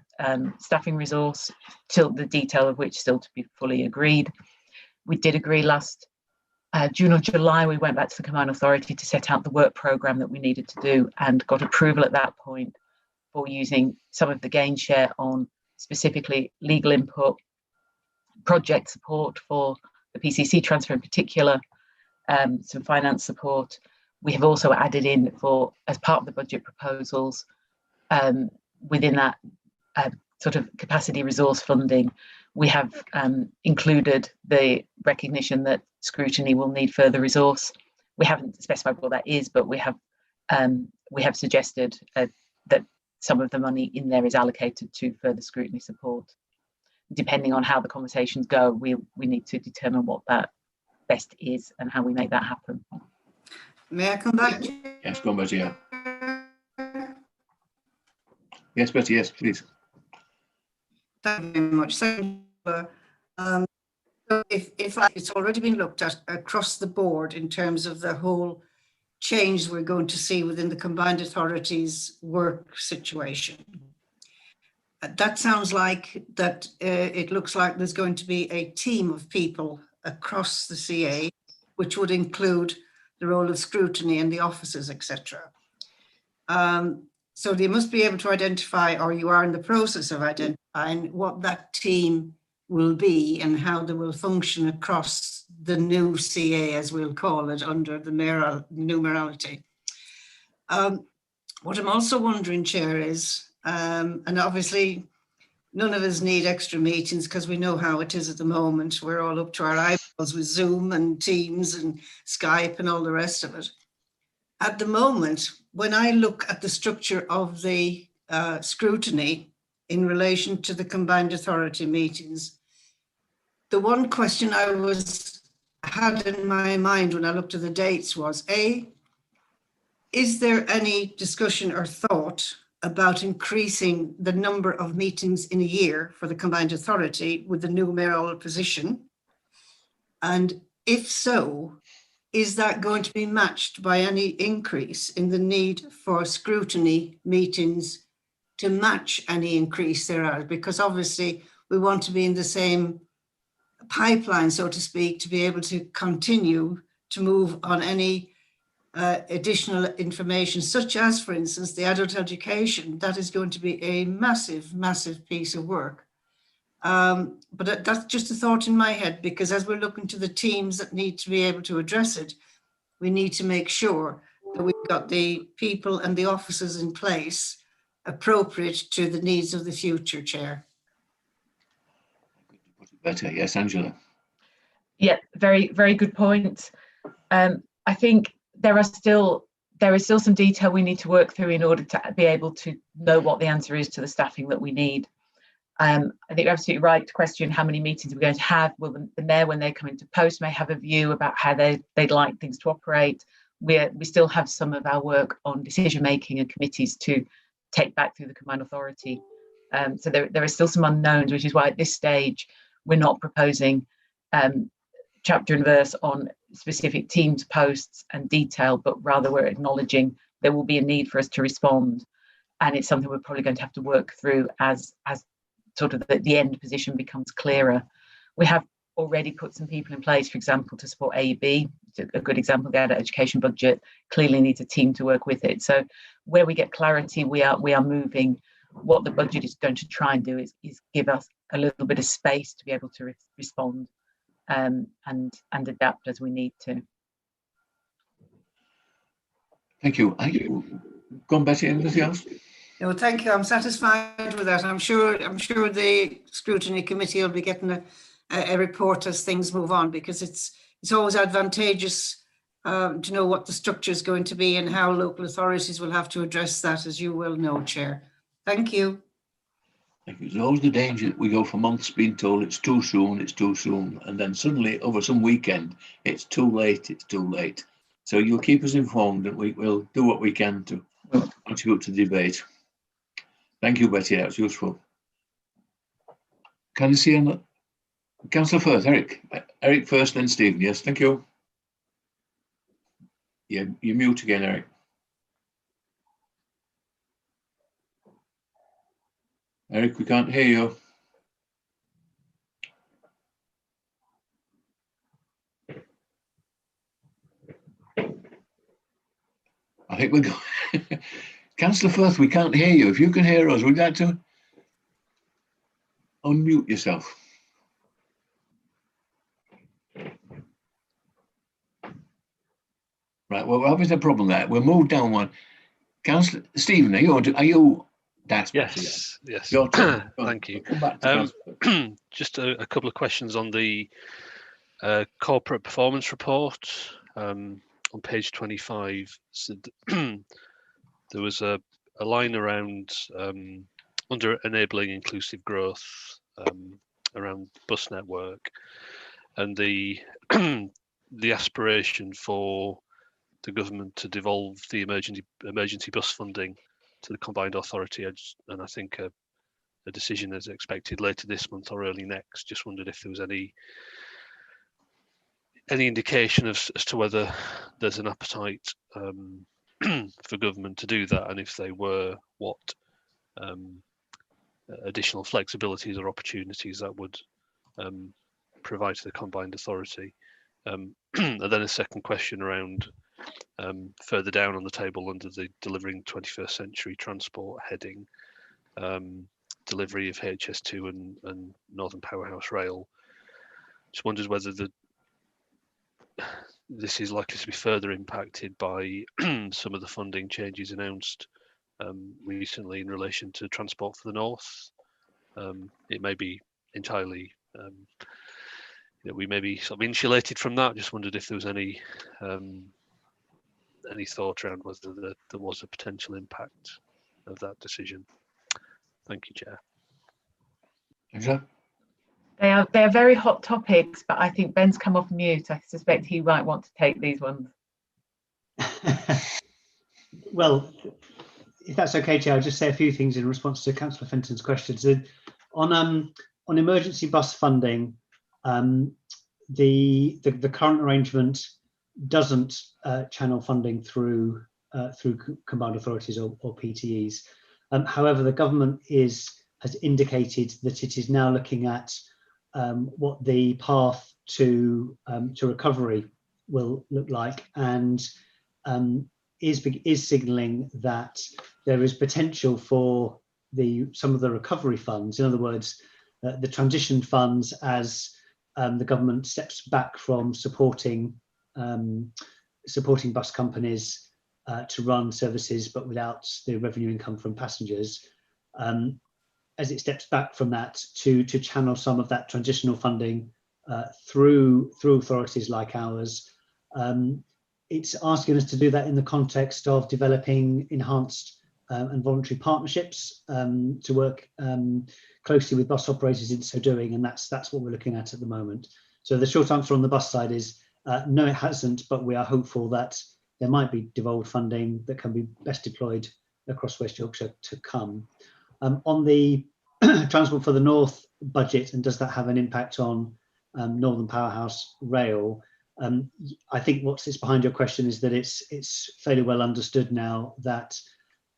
staffing resource, till the detail of which still to be fully agreed. We did agree last June or July, we went back to the Combined Authority to set out the work programme that we needed to do, and got approval at that point for using some of the gain share on specifically legal input, project support for the PCC transfer in particular, some finance support. We have also added in as part of the budget proposals, within that sort of capacity resource funding, we have included the recognition that Scrutiny will need further resource. We haven't specified what that is, but we have suggested that some of the money in there is allocated to further Scrutiny support. Depending on how the conversations go, we need to determine what that best is and how we make that happen. May I come back? Yes, go on, Betty. Yeah. Yes, Betty. Yes, please. Thank you very much. So, if it's already been looked at across the board in terms of the whole change we're going to see within the Combined Authorities work situation, that sounds like that it looks like there's going to be a team of people across the CA, which would include the role of Scrutiny and the officers, etc. So they must be able to identify, or you are in the process of identifying, what that team will be and how they will function across the new CA, as we'll call it, under the new Mayoralty. What I'm also wondering, Chair, is, and obviously none of us need extra meetings because we know how it is at the moment. We're all up to our eyeballs with Zoom and Teams and Skype and all the rest of it. At the moment, when I look at the structure of the Scrutiny in relation to the Combined Authority meetings, the one question I had in my mind when I looked at the dates was, A, is there any discussion or thought about increasing the number of meetings in a year for the Combined Authority with the new mayoral position? And if so, is that going to be matched by any increase in the need for Scrutiny meetings to match any increase there are? Because obviously we want to be in the same pipeline, so to speak, to be able to continue to move on any additional information, such as, for instance, the adult education. That is going to be a massive, massive piece of work. But that's just a thought in my head, because as we're looking to the teams that need to be able to address it, we need to make sure that we've got the people and the officers in place appropriate to the needs of the future, Chair. Better. Yes, Angela. Yeah, very, very good point. I think there is still some detail we need to work through in order to be able to know what the answer is to the staffing that we need. I think you're absolutely right to question how many meetings we're going to have. Well, the mayor, when they come into post, may have a view about how they'd like things to operate. We still have some of our work on decision making and committees to take back through the Combined Authority. So there are still some unknowns, which is why at this stage we're not proposing chapter and verse on specific teams, posts and detail, but rather we're acknowledging there will be a need for us to respond. And it's something we're probably going to have to work through as sort of the end position becomes clearer. We have already put some people in place, for example, to support AEB. A good example, the adult education budget clearly needs a team to work with it. So where we get clarity, we are moving. What the budget is going to try and do is give us a little bit of space to be able to respond and adapt as we need to. Thank you. Go on, Betty. Anything else? No, thank you. I'm satisfied with that. I'm sure the Scrutiny Committee will be getting a report as things move on, because it's always advantageous to know what the structure is going to be and how local authorities will have to address that, as you will know, Chair. Thank you. There's always the danger that we go for months being told it's too soon, and then suddenly over some weekend, it's too late. So you'll keep us informed and we will do what we can to contribute to the debate. Thank you, Betty, that's useful. Can I see on Councillor first, Eric? Eric first, then Stephen, yes, thank you. Yeah, you're mute again, Eric. Eric, we can't hear you. I think we're going. Councillor Firth, we can't hear you. If you can hear us, would you like to unmute yourself? Right, well, we're having a problem there. We'll move down one. Councillor Stephen, are you? That's yes. Your turn. Thank you. We'll come back to Just a couple of questions on the corporate performance report on page 25. So there was a line around under enabling inclusive growth around bus network, and the the aspiration for the government to devolve the emergency bus funding to the combined authority, and I think a decision is expected later this month or early next. Just wondered if there was any indication as to whether there's an appetite for government to do that, and if they were, what additional flexibilities or opportunities that would provide to the combined authority. And then a second question around further down on the table under the delivering 21st century transport heading, delivery of HS2 and Northern Powerhouse Rail. Just wondered whether this is likely to be further impacted by some of the funding changes announced recently in relation to Transport for the North. It may be entirely, we may be sort of insulated from that. Just wondered if there was any thought around whether there was a potential impact of that decision. Thank you, Chair. Exactly. They are very hot topics, but I think Ben's come off mute. I suspect he might want to take these ones. Well, if that's okay, Chair, I'll just say a few things in response to Councillor Fenton's questions. On emergency bus funding, the current arrangement doesn't channel funding through combined authorities or PTEs. However, the government has indicated that it is now looking at what the path to recovery will look like, and is signalling that there is potential for some of the recovery funds. In other words, the transition funds, as the government steps back from supporting bus companies to run services, but without the revenue income from passengers. As it steps back from that to channel some of that transitional funding through authorities like ours. It's asking us to do that in the context of developing enhanced and voluntary partnerships to work closely with bus operators in so doing, and that's what we're looking at the moment. So the short answer on the bus side is no, it hasn't, but we are hopeful that there might be devolved funding that can be best deployed across West Yorkshire to come. On the Transport for the North budget, and does that have an impact on Northern Powerhouse Rail? I think what sits behind your question is that it's fairly well understood now that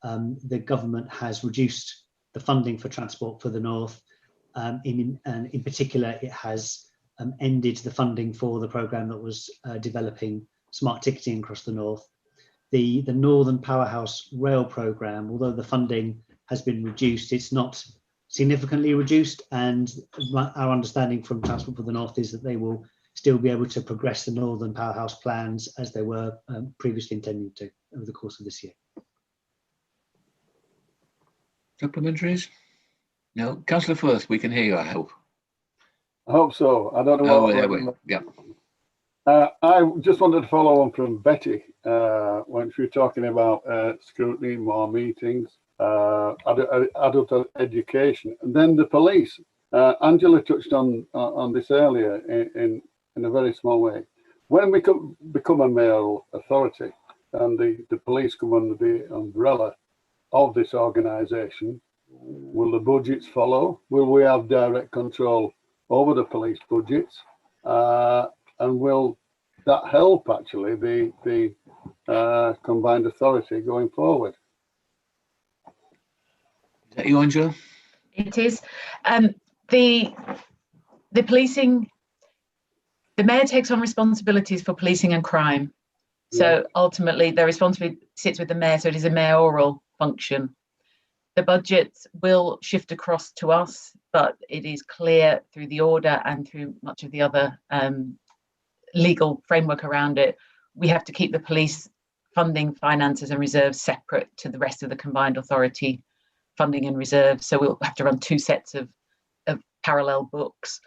the government has reduced the funding for Transport for the North. And in particular, it has ended the funding for the programme that was developing smart ticketing across the North. The Northern Powerhouse Rail programme, although the funding has been reduced, it's not significantly reduced, and our understanding from Transport for the North is that they will still be able to progress the Northern Powerhouse plans as they were previously intended to over the course of this year. Supplementaries? No, Councillor Firth, we can hear you, I hope. I hope so. I don't know. Oh, there we go. Yeah. I just wanted to follow on from Betty when she was talking about scrutiny, more meetings, adult education, and then the police. Angela touched on this earlier in a very small way. When we become a mayoral authority and the police come under the umbrella of this organisation, will the budgets follow? Will we have direct control over the police budgets? And will that help actually the combined authority going forward? Is that you, Angela? It is. The policing, the mayor takes on responsibilities for policing and crime. So ultimately the responsibility sits with the mayor, so it is a mayoral function. The budget will shift across to us, but it is clear through the order and through much of the other legal framework around it, we have to keep the police funding, finances and reserves separate to the rest of the combined authority funding and reserves. So we'll have to run two sets of parallel books.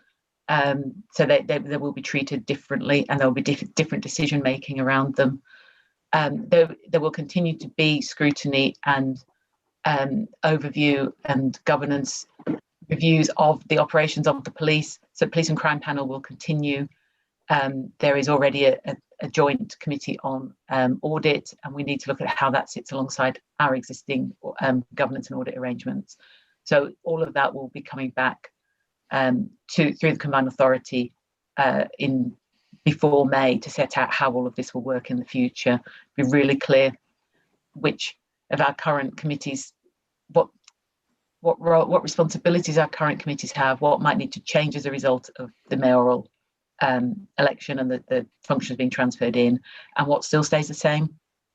So they will be treated differently and there will be different decision making around them. There will continue to be scrutiny and overview and governance reviews of the operations of the police. So police and crime panel will continue. There is already a joint committee on audit, and we need to look at how that sits alongside our existing governance and audit arrangements. So all of that will be coming back through the combined authority before May to set out how all of this will work in the future. Be really clear which of our current committees, what responsibilities our current committees have, what might need to change as a result of the mayoral election and the functions being transferred in, and what still stays the same.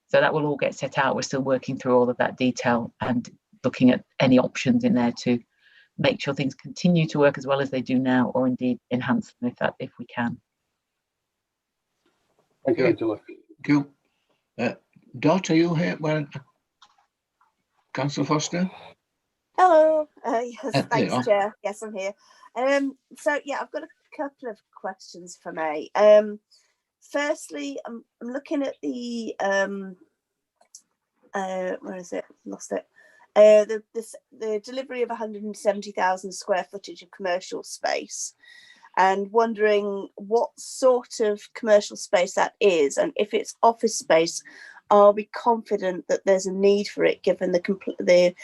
So that will all get set out. We're still working through all of that detail and looking at any options in there to make sure things continue to work as well as they do now, or indeed enhance them if we can. Thank you, Angela. Cool. Dot, are you here? Well, Councillor Foster? Hello. Yes, There you are. thanks, Chair. Yes, I'm here. So yeah, I've got a couple of questions for me. Firstly, I'm looking at the where is it? Lost it. The delivery of 170,000 square footage of commercial space, and wondering what sort of commercial space that is, and if it's office space, are we confident that there's a need for it given the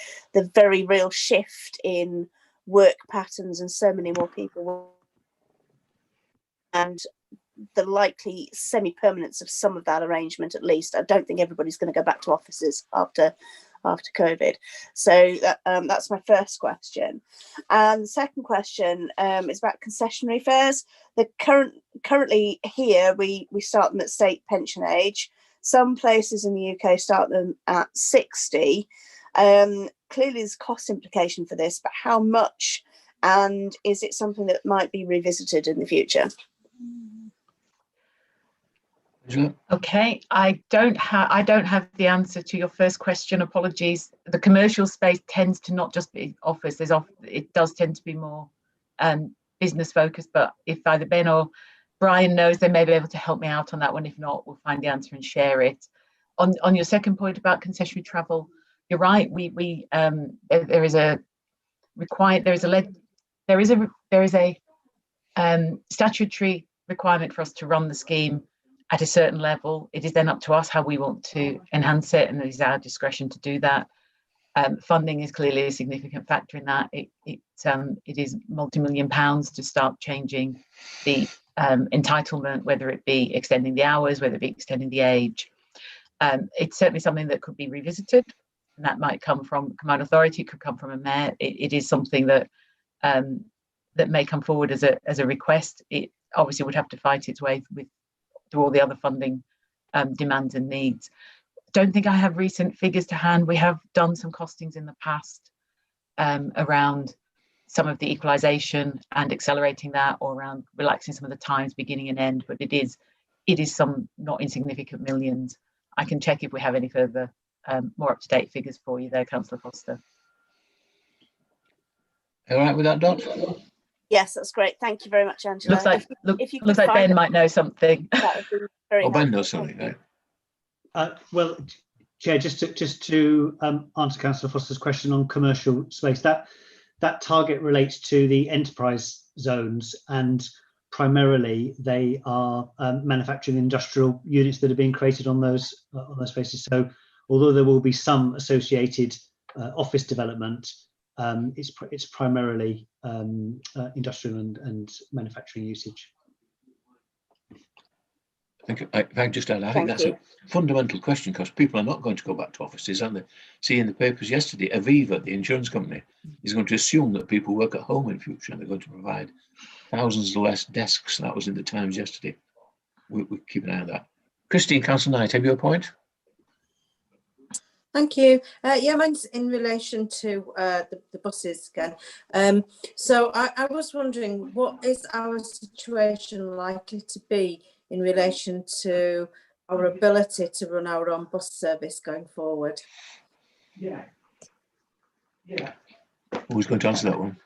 very real shift in work patterns and so many more people, and the likely semi-permanence of some of that arrangement? At least I don't think everybody's going to go back to offices after COVID. So that's my first question. And the second question is about concessionary fares. Currently here we start them at state pension age. Some places in the UK start them at 60. Clearly there's cost implication for this, but how much, and is it something that might be revisited in the future? Okay, I don't have the answer to your first question. Apologies. The commercial space tends to not just be office. It does tend to be more business focused. But if either Ben or Brian knows, they may be able to help me out on that one. If not, we'll find the answer and share it. On your second point about concessionary travel, you're right. There is a statutory requirement for us to run the scheme at a certain level. It is then up to us how we want to enhance it, and it is our discretion to do that. Funding is clearly a significant factor in that. It is multi-million pounds to start changing the entitlement, whether it be extending the hours, whether it be extending the age. It's certainly something that could be revisited, and that might come from combined authority, it could come from a mayor. It is something that may come forward as a request. It obviously would have to fight its way through all the other funding demands and needs. Don't think I have recent figures to hand. We have done some costings in the past around some of the equalisation and accelerating that, or around relaxing some of the times beginning and end, but it is some not insignificant millions. I can check if we have any further more up-to-date figures for you there, Councillor Foster. All right with that, Dot? Yes, that's great. Thank you very much, Angela. Looks like if you looks could like Ben find might know something. that would be very Oh, Ben helpful. knows something, right? Well, Chair, just to answer Councillor Foster's question on commercial space, that target relates to the enterprise zones, and primarily they are manufacturing industrial units that are being created on those spaces. So although there will be some associated office development, it's primarily industrial and manufacturing usage. If I just add, I think that's a fundamental question, because people are not going to go back to offices, aren't they? See, in the papers yesterday, Aviva, the insurance company, is going to assume that people work at home in future, and they're going to provide thousands of less desks. That was in the Times yesterday. We'll keep an eye on that. Christine, Councillor Knight, have you a point? Thank you. Yeah, mine's in relation to the buses again. So I was wondering, what is our situation likely to be in relation to our ability to run our own bus service going forward? Yeah. Who's going to answer that one?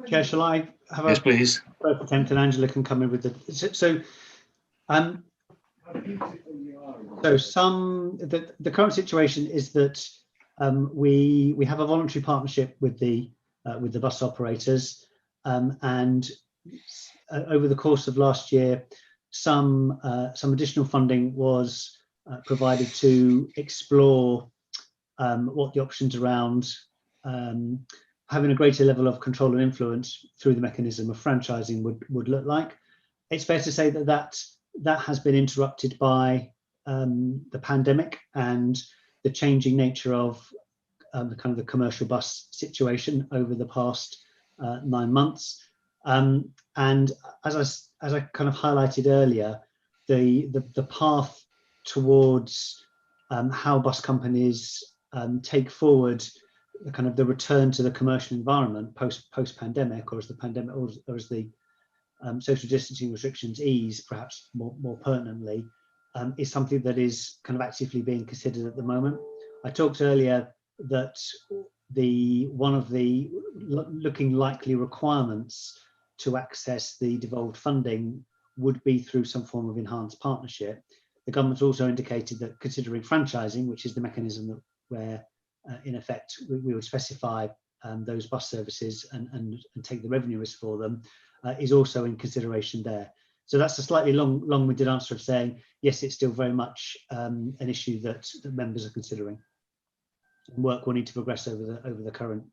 Chair, shall I have Yes, please. First attempt, and Angela can come in with the the current situation is that we have a voluntary partnership with the bus operators, and over the course of last year, some additional funding was provided to explore what the options around having a greater level of control and influence through the mechanism of franchising would look like. It's fair to say that has been interrupted by the pandemic and the changing nature of the commercial bus situation over the past 9 months. And as I kind of highlighted earlier, the path towards how bus companies take forward the return to the commercial environment post pandemic, or as the pandemic, or as the social distancing restrictions ease, perhaps more pertinently, is something that is kind of actively being considered at the moment. I talked earlier that one of the looking likely requirements to access the devolved funding would be through some form of enhanced partnership. The government also indicated that considering franchising, which is the mechanism where in effect we would specify those bus services and take the revenue risk for them, is also in consideration there. So that's a slightly long-winded answer of saying, yes, it's still very much an issue that members are considering. Work will need to progress over the current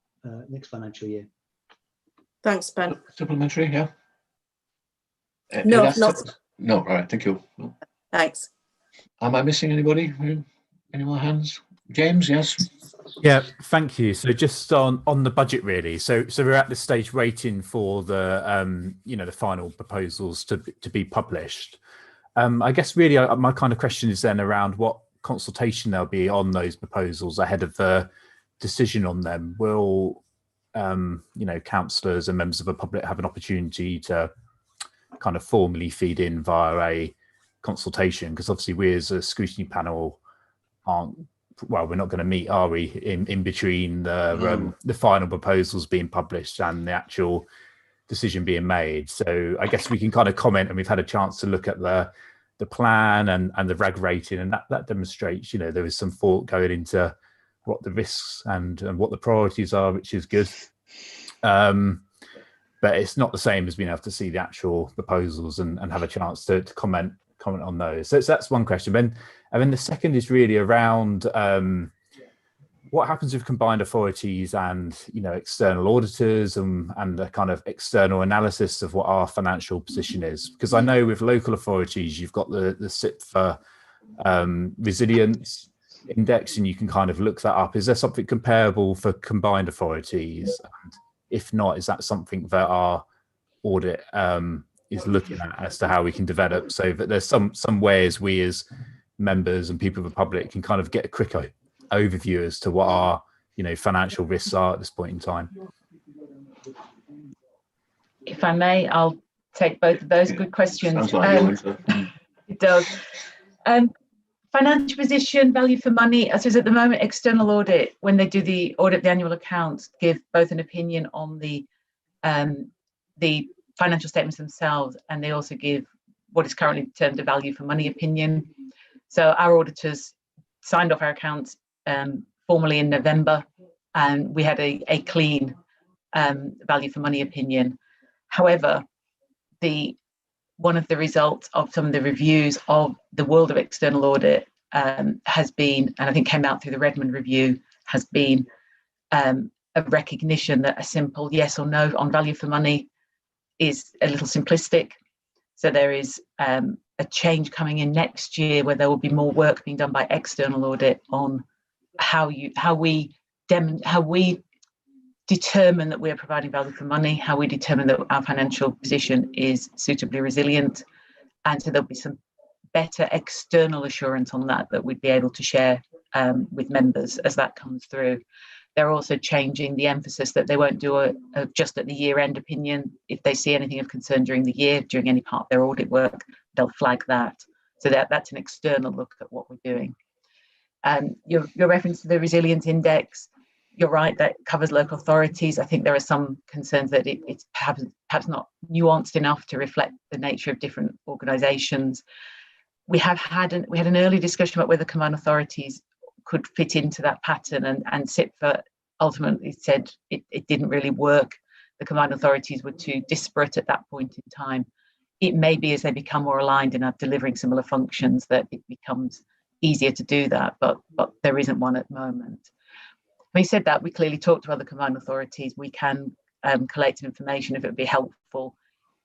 next financial year. Thanks, Ben. Supplementary, yeah. No, no. All right, thank you. Thanks. Am I missing anybody? Any more hands? James, yes. Yeah, thank you. So just on the budget, really. So we're at this stage waiting for the the final proposals to be published. I guess really my kind of question is then around what consultation there'll be on those proposals ahead of the decision on them. Will councillors and members of the public have an opportunity to kind of formally feed in via a consultation? Because obviously we as a scrutiny panel we're not going to meet, are we, in between the final proposals being published and the actual decision being made. So I guess we can kind of comment, and we've had a chance to look at the plan and the RAG rating, and that demonstrates there is some thought going into what the risks and what the priorities are, which is good. But it's not the same as being able to see the actual proposals and have a chance to comment on those. So that's one question. And then the second is really around what happens with combined authorities and external auditors and the kind of external analysis of what our financial position is. Because I know with local authorities, you've got the SIP for resilience index, and you can kind of look that up. Is there something comparable for combined authorities? And if not, is that something that our audit is looking at as to how we can develop, so that there's some ways we as members and people of the public can kind of get a quick overview as to what our financial risks are at this point in time? If I may, I'll take both of those. Good questions. Sounds like it does. financial position, value for money. I suppose at the moment, external audit, when they do the audit, the annual accounts, give both an opinion on the financial statements themselves, and they also give what is currently termed a value for money opinion. So our auditors signed off our accounts formally in November, and we had a clean value for money opinion. However, one of the results of some of the reviews of the world of external audit has been, and I think came out through the Redmond review, has been a recognition that a simple yes or no on value for money is a little simplistic. So there is a change coming in next year where there will be more work being done by external audit on how we determine that we're providing value for money, how we determine that our financial position is suitably resilient. And so there'll be some better external assurance on that we'd be able to share with members as that comes through. They're also changing the emphasis that they won't do a just at the year end opinion. If they see anything of concern during the year, during any part of their audit work, they'll flag that. So that's an external look at what we're doing. Your reference to the resilience index, you're right, that covers local authorities. I think there are some concerns that it's perhaps not nuanced enough to reflect the nature of different organisations. We had an early discussion about whether combined authorities could fit into that pattern, and SIPFA ultimately said it didn't really work. The combined authorities were too disparate at that point in time. It may be as they become more aligned and are delivering similar functions that it becomes easier to do that, but there isn't one at the moment. Having said that, we clearly talked to other combined authorities. We can collect some information if it would be helpful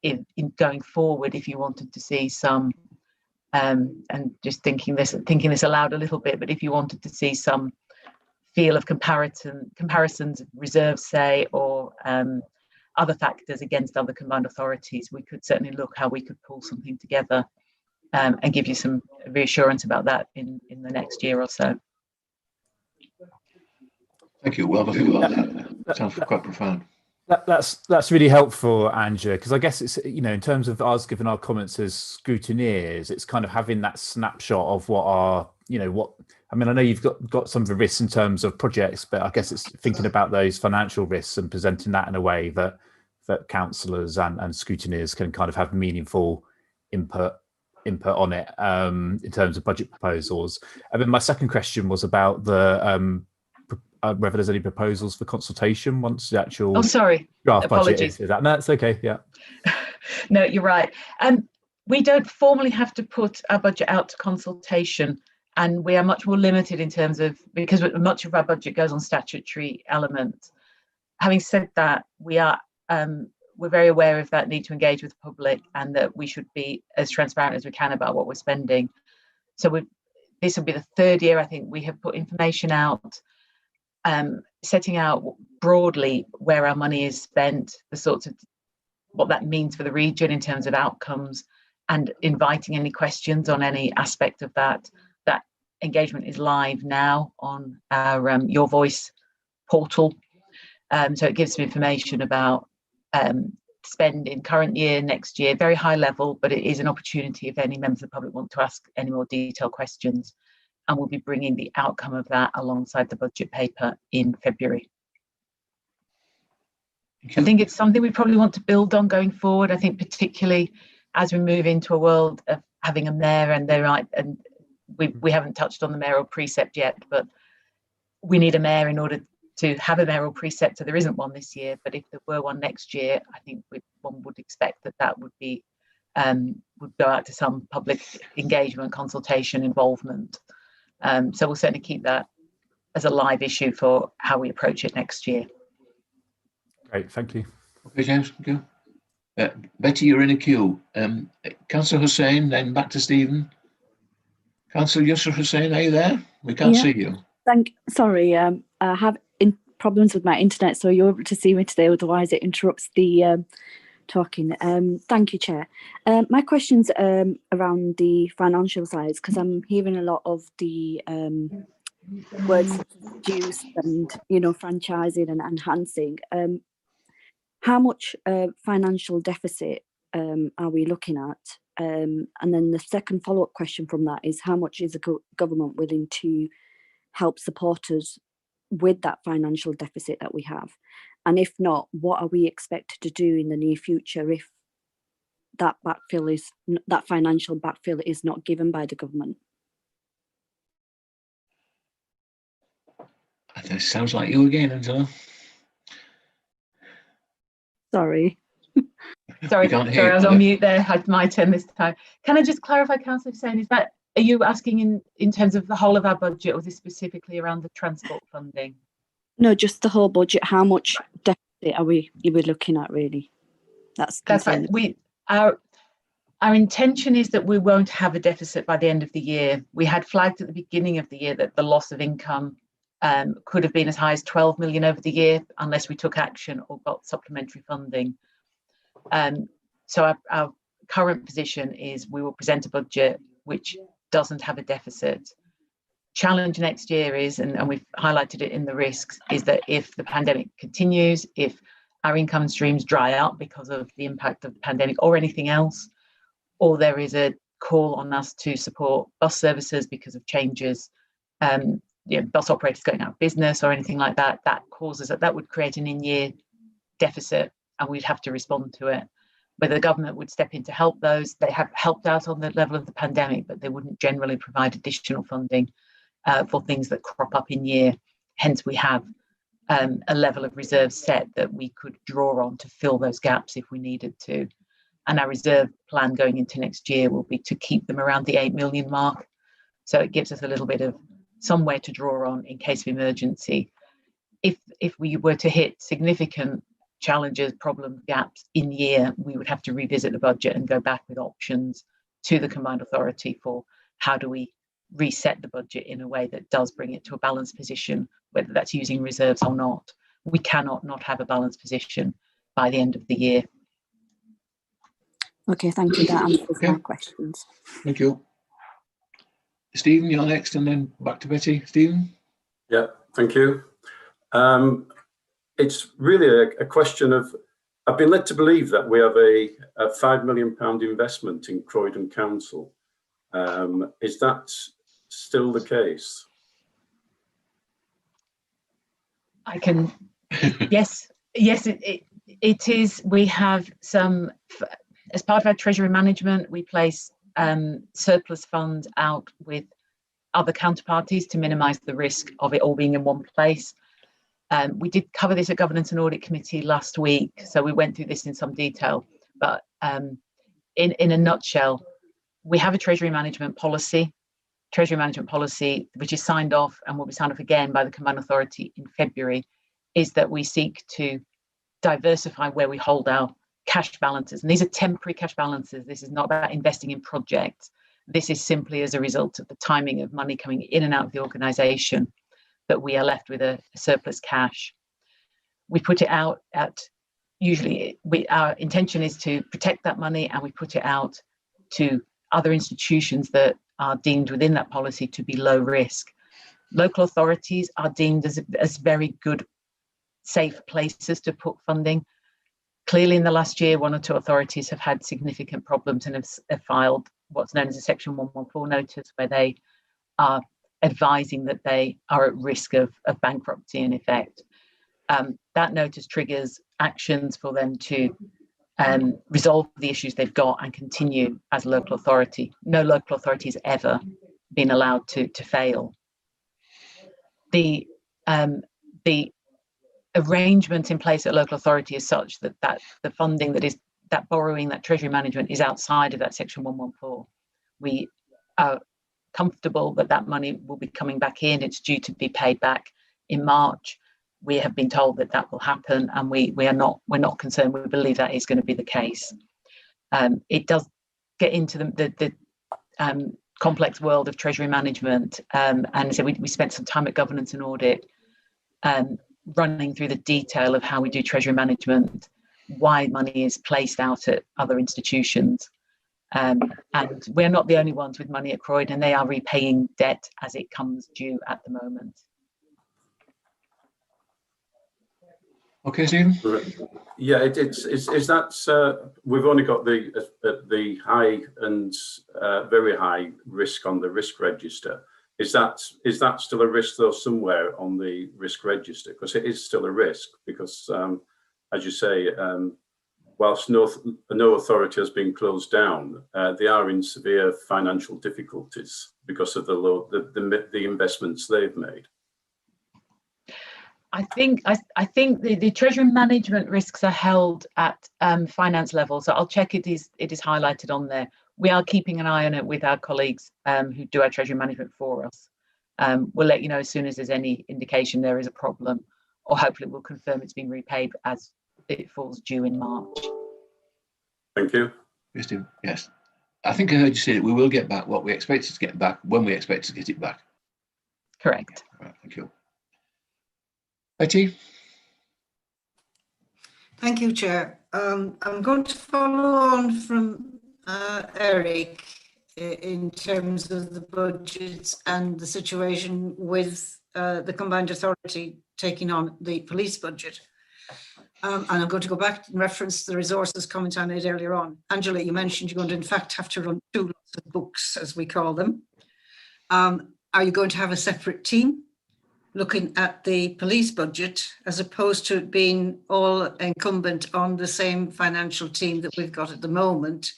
in going forward if you wanted to see some, and just thinking this aloud a little bit, but if you wanted to see some feel of comparisons of reserves, say, or other factors against other combined authorities, we could certainly look how we could pull something together and give you some reassurance about that in the next year or so. Thank you. Well, I think that sounds quite profound. That's really helpful, Angela, because I guess it's, in terms of us giving our comments as scrutineers, it's kind of having that snapshot of what our, I know you've got some of the risks in terms of projects, but I guess it's thinking about those financial risks and presenting that in a way that councillors and scrutineers can kind of have meaningful input on it in terms of budget proposals. And then my second question was about the whether there's any proposals for consultation once the actual draft budget is that. No, it's okay. Yeah. No, you're right. We don't formally have to put our budget out to consultation, and we are much more limited in terms of, because much of our budget goes on statutory elements. Having said that, we're very aware of that need to engage with the public, and that we should be as transparent as we can about what we're spending. So this will be the third year I think we have put information out, setting out broadly where our money is spent, the sorts of what that means for the region in terms of outcomes, and inviting any questions on any aspect of that. That engagement is live now on our Your Voice portal. So it gives some information about spend in current year, next year, very high level, but it is an opportunity if any members of the public want to ask any more detailed questions. And we'll be bringing the outcome of that alongside the budget paper in February. I think it's something we probably want to build on going forward. I think particularly as we move into a world of having a mayor, and we haven't touched on the mayoral precept yet, but we need a mayor in order to have a mayoral precept. So there isn't one this year, but if there were one next year, I think one would expect that would be would go out to some public engagement, consultation, involvement. So we'll certainly keep that as a live issue for how we approach it next year. Great, thank you. Okay, James, thank you. Betty, you're in a queue. Councillor Hussain, then back to Stephen. Councillor Yusuf Hussain, are you there? We can't see you. Sorry, I have problems with my internet, so you're able to see me today, otherwise it interrupts the talking. Thank you, Chair. My question's around the financial side, because I'm hearing a lot of the words such as reduce and franchising and enhancing. How much financial deficit are we looking at And then the second follow-up question from that is, how much is the government willing to help support us with that financial deficit that we have? And if not, what are we expected to do in the near future if that financial backfill is not given by the government? That sounds like you again, Angela. Sorry, I was on mute there. Had my turn this time. Can I just clarify, Councillor Hussain, are you asking in terms of the whole of our budget, or is this specifically around the transport funding? No, just the whole budget. How much deficit are we looking at, really? That's right. Our intention is that we won't have a deficit by the end of the year. We had flagged at the beginning of the year that the loss of income could have been as high as 12 million over the year unless we took action or got supplementary funding. So our current position is we will present a budget which doesn't have a deficit. Challenge next year is, and we've highlighted it in the risks, is that if the pandemic continues, if our income streams dry up because of the impact of the pandemic or anything else, or there is a call on us to support bus services because of changes, bus operators going out of business or anything like that, that would create an in-year deficit, and we'd have to respond to it. Whether the government would step in to help those, they have helped out on the level of the pandemic, but they wouldn't generally provide additional funding for things that crop up in year. Hence, we have a level of reserves set that we could draw on to fill those gaps if we needed to. And our reserve plan going into next year will be to keep them around the 8 million mark. So it gives us a little bit of somewhere to draw on in case of emergency. If we were to hit significant challenges, problems, gaps in year, we would have to revisit the budget and go back with options to the combined authority for how do we reset the budget in a way that does bring it to a balanced position, whether that's using reserves or not. We cannot not have a balanced position by the end of the year. Okay, thank you. That answers my questions. Thank you. Stephen, you're next, and then back to Betty. Stephen? Yeah, thank you. It's really a question of, I've been led to believe that we have a £5 million investment in Croydon Council. Is that still the case? I can, yes, it is. We have some, as part of our treasury management, we place surplus funds out with other counterparties to minimise the risk of it all being in one place. We did cover this at Governance and Audit Committee last week, so we went through this in some detail. But in a nutshell, we have a treasury management policy, which is signed off and will be signed off again by the Combined Authority in February, is that we seek to diversify where we hold our cash balances. And these are temporary cash balances. This is not about investing in projects. This is simply as a result of the timing of money coming in and out of the organisation that we are left with a surplus cash. We put it out at, our intention is to protect that money, and we put it out to other institutions that are deemed within that policy to be low risk. Local authorities are deemed as very good, safe places to put funding. Clearly, in the last year, one or two authorities have had significant problems and have filed what's known as a Section 114 notice, where they are advising that they are at risk of bankruptcy in effect. That notice triggers actions for them to resolve the issues they've got and continue as a local authority. No local authority has ever been allowed to fail. The arrangement in place at local authority is such that the funding that borrowing, that treasury management is outside of that Section 114. We are comfortable that money will be coming back in. It's due to be paid back in March. We have been told that will happen, and we're not concerned. We believe that is going to be the case. It does get into the complex world of treasury management, and so we spent some time at Governance and Audit running through the detail of how we do treasury management, why money is placed out at other institutions. And we're not the only ones with money at Croydon. They are repaying debt as it comes due at the moment. Okay, Stephen. Yeah, is that we've only got the high and very high risk on the risk register. Is that still a risk though somewhere on the risk register? Because it is still a risk because, as you say, whilst no authority has been closed down, they are in severe financial difficulties because of the investments they've made. I think the treasury management risks are held at finance level. So I'll check it is highlighted on there. We are keeping an eye on it with our colleagues who do our treasury management for us. We'll let you know as soon as there's any indication there is a problem, or hopefully we'll confirm it's been repaid as it falls due in March. Thank you. Yes. I think I heard you say that we will get back what we expected to get back when we expect to get it back. Correct. Right, thank you. Betty? Thank you, Chair. I'm going to follow on from Eric in terms of the budgets and the situation with the Combined Authority taking on the police budget. And I'm going to go back and reference the resources comment I made earlier on. Angela, you mentioned you're going to, in fact, have to run 2 lots of books, as we call them. Are you going to have a separate team looking at the police budget as opposed to it being all incumbent on the same financial team that we've got at the moment?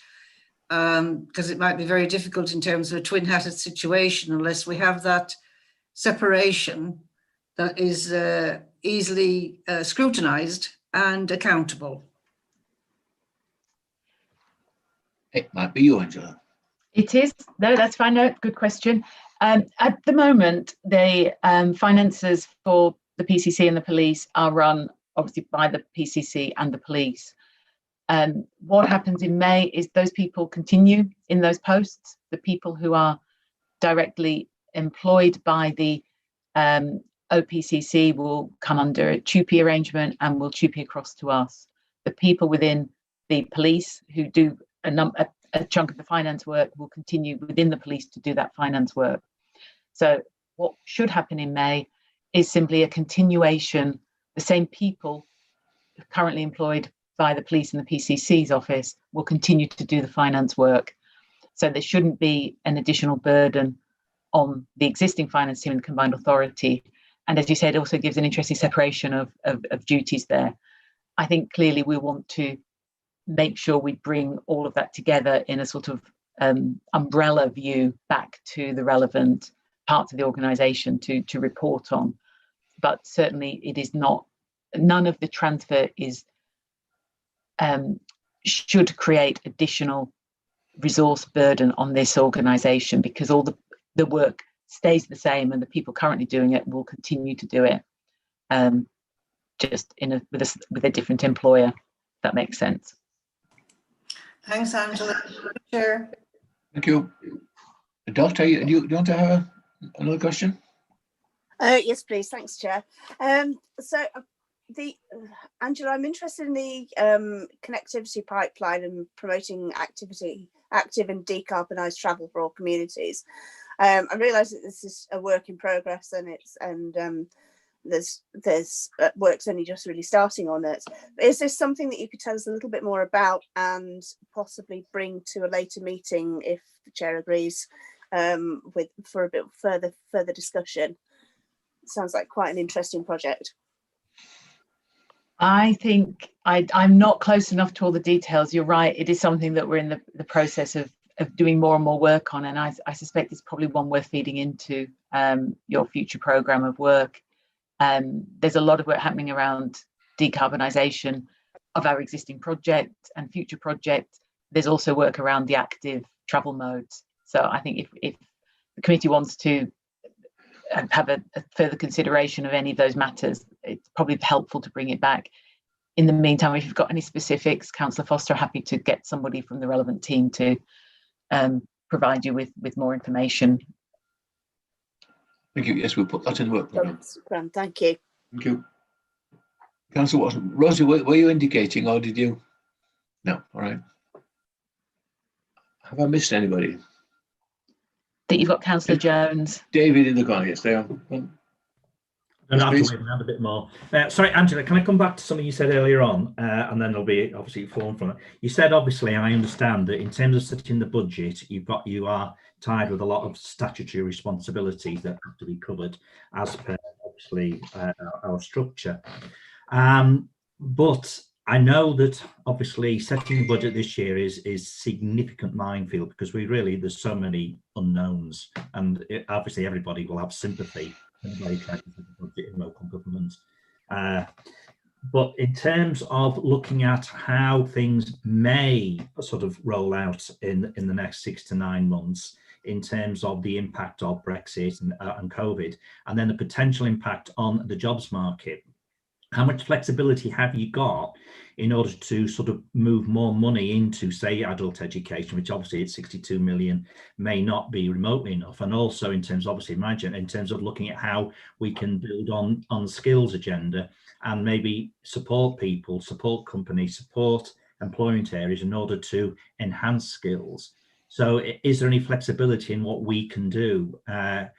Because it might be very difficult in terms of a twin-hatted situation unless we have that separation that is easily scrutinised and accountable. It might be you, Angela. It is. No, that's fine. No, good question. At the moment, the finances for the PCC and the police are run obviously by the PCC and the police. What happens in May is those people continue in those posts. The people who are directly employed by the OPCC will come under a TUPE arrangement and will TUPE across to us. The people within the police who do a chunk of the finance work will continue within the police to do that finance work. So what should happen in May is simply a continuation. The same people currently employed by the police and the PCC's office will continue to do the finance work. So there shouldn't be an additional burden on the existing finance team and the Combined Authority. And as you said, it also gives an interesting separation of duties there. I think clearly we want to make sure we bring all of that together in a sort of umbrella view back to the relevant parts of the organisation to report on. But certainly it is not, none of the transfer is should create additional resource burden on this organisation, because all the work stays the same and the people currently doing it will continue to do it, just with a different employer, if that makes sense. Thanks, Angela. Chair. Thank you. Dot, do you want to have another question? Yes, please. Thanks, Chair. Angela, I'm interested in the connectivity pipeline and promoting active and decarbonised travel for all communities. I realise that this is a work in progress, and there's work's only just really starting on it. Is this something that you could tell us a little bit more about and possibly bring to a later meeting if the chair agrees, for a bit further discussion? It sounds like quite an interesting project. I think I'm not close enough to all the details. You're right. It is something that we're in the process of doing more and more work on, and I suspect it's probably one worth feeding into your future programme of work. There's a lot of work happening around decarbonisation of our existing project and future projects. There's also work around the active travel modes. So I think if the committee wants to have a further consideration of any of those matters, it's probably helpful to bring it back. In the meantime, if you've got any specifics, Councillor Foster, happy to get somebody from the relevant team to provide you with more information. Thank you. Yes, we'll put that in the work programme. Grand, thank you. Thank you. Councillor Watson. Rosie, were you indicating, or did you? No, all right. Have I missed anybody? That you've got Councillor Jones. David in the corner, yes, they are. And I have to wait around a bit more. Sorry, Angela, can I come back to something you said earlier on, and then there'll be obviously form from it. You said, obviously, I understand that in terms of setting the budget, you are tied with a lot of statutory responsibilities that have to be covered as per obviously our structure. But I know that obviously setting the budget this year is significant minefield, because there's so many unknowns, and obviously everybody will have sympathy when they try to set a budget in local government. But in terms of looking at how things may sort of roll out in the next 6 to 9 months, in terms of the impact of Brexit and COVID, and then the potential impact on the jobs market, how much flexibility have you got in order to sort of move more money into, say, adult education, which obviously at 62 million may not be remotely enough, and also in terms, obviously, imagine in terms of looking at how we can build on skills agenda and maybe support people, support companies, support employment areas in order to enhance skills. So is there any flexibility in what we can do as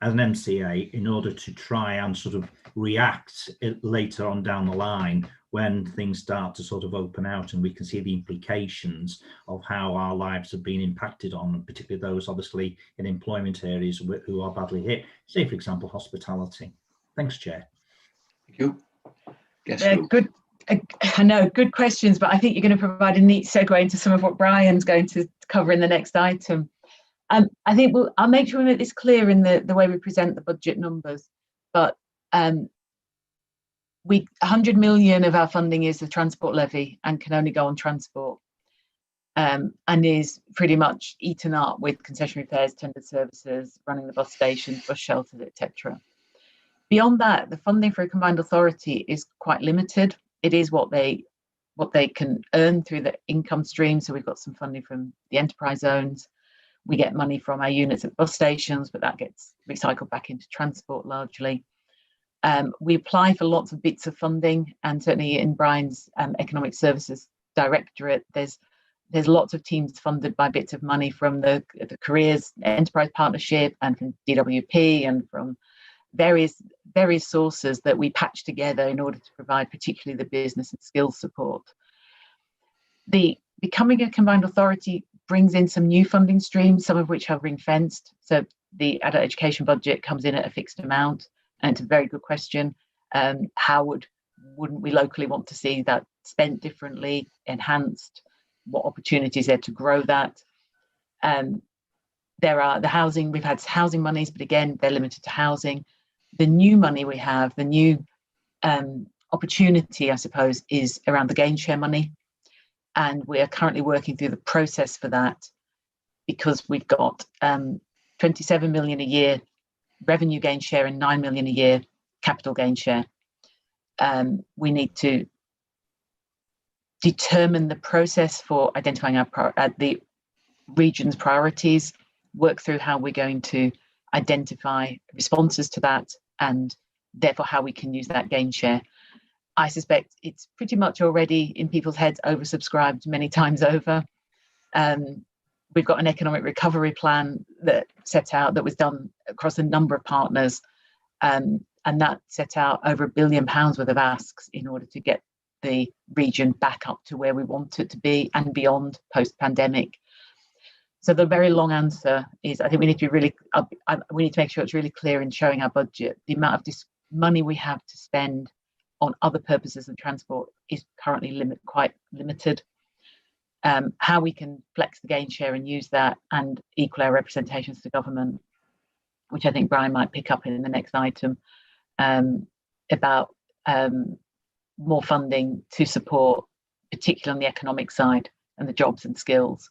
an MCA in order to try and sort of react later on down the line when things start to sort of open out and we can see the implications of how our lives have been impacted on, particularly those obviously in employment areas who are badly hit, say for example hospitality. Thanks, Chair. Thank you. Yes, good. I know, good questions, but I think you're going to provide a neat segue into some of what Brian's going to cover in the next item. I think I'll make sure we make this clear in the way we present the budget numbers, but 100 million of our funding is the transport levy and can only go on transport, and is pretty much eaten up with concession repairs, tendered services, running the bus stations, bus shelters, etc. Beyond that, the funding for a combined authority is quite limited. It is what they can earn through the income stream. So we've got some funding from the enterprise zones. We get money from our units at bus stations, but that gets recycled back into transport largely. We apply for lots of bits of funding, and certainly in Brian's Economic Services Directorate, there's lots of teams funded by bits of money from the Careers Enterprise Partnership and from DWP and from various sources that we patch together in order to provide particularly the business and skills support. The becoming a combined authority brings in some new funding streams, some of which are ring-fenced. So the adult education budget comes in at a fixed amount, and it's a very good question. How wouldn't we locally want to see that spent differently, enhanced? What opportunities there to grow that? There are the housing, we've had housing monies, but again, they're limited to housing. The new money we have, the new opportunity, I suppose, is around the gain share money. And we are currently working through the process for that, because we've got 27 million a year revenue gain share and 9 million a year capital gain share. We need to determine the process for identifying the region's priorities, work through how we're going to identify responses to that, and therefore how we can use that gain share. I suspect it's pretty much already in people's heads oversubscribed many times over. We've got an economic recovery plan that was done across a number of partners, and that set out over £1 billion worth of asks in order to get the region back up to where we want it to be and beyond post-pandemic. So the very long answer is, I think we need to be we need to make sure it's really clear in showing our budget. The amount of money we have to spend on other purposes than transport is currently quite limited. How we can flex the gain share and use that and equal our representations to government, which I think Brian might pick up in the next item, about more funding to support, particularly on the economic side and the jobs and skills.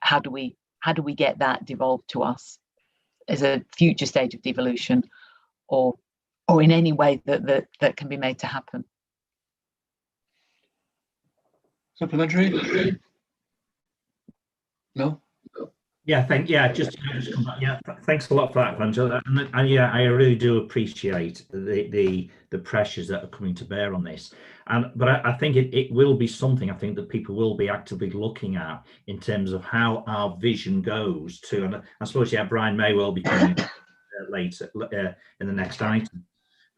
How do we get that devolved to us as a future stage of devolution, or in any way that can be made to happen? Supplementary? No? Just come back. Thanks a lot for that, Angela. And yeah, I really do appreciate the pressures that are coming to bear on this. But I think it will be something I think that people will be actively looking at in terms of how our vision goes to, and I suppose Brian may well be coming later in the next item.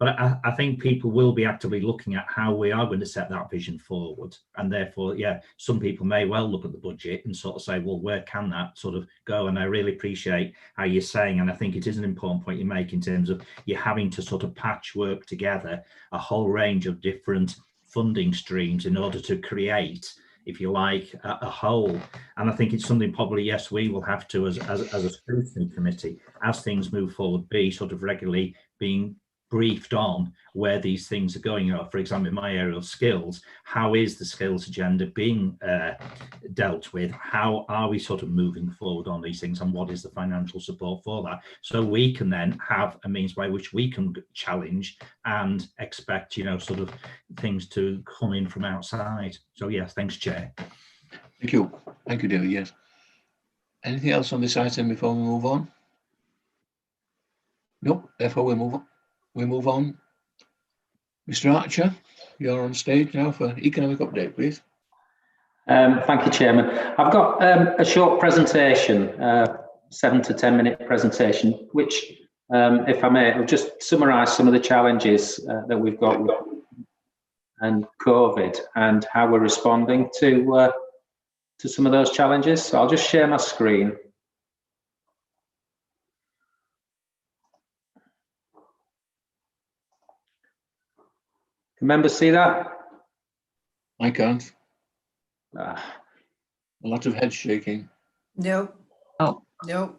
But I think people will be actively looking at how we are going to set that vision forward. And therefore, yeah, some people may well look at the budget and sort of say, well, where can that sort of go? And I really appreciate how you're saying, and I think it is an important point you make in terms of you having to sort of patchwork together a whole range of different funding streams in order to create, if you like, a whole. And I think it's something probably, yes, we will have to, as a scrutiny committee, as things move forward, be sort of regularly being briefed on where these things are going. You know, for example, in my area of skills, how is the skills agenda being dealt with? How are we sort of moving forward on these things, and what is the financial support for that? So we can then have a means by which we can challenge and expect, you know, sort of things to come in from outside. So yes, thanks, Chair. Thank you, David. Yes. Anything else on this item before we move on? No. Therefore, we move on. Mr. Archer, you're on stage now for economic update, please. Thank you, Chairman. I've got a short presentation, 7 to 10 minute presentation, which, if I may, will just summarise some of the challenges that we've got with and COVID and how we're responding to some of those challenges. So I'll just share my screen. Can members see that? I can't. A lot of head shaking. No. Oh. No.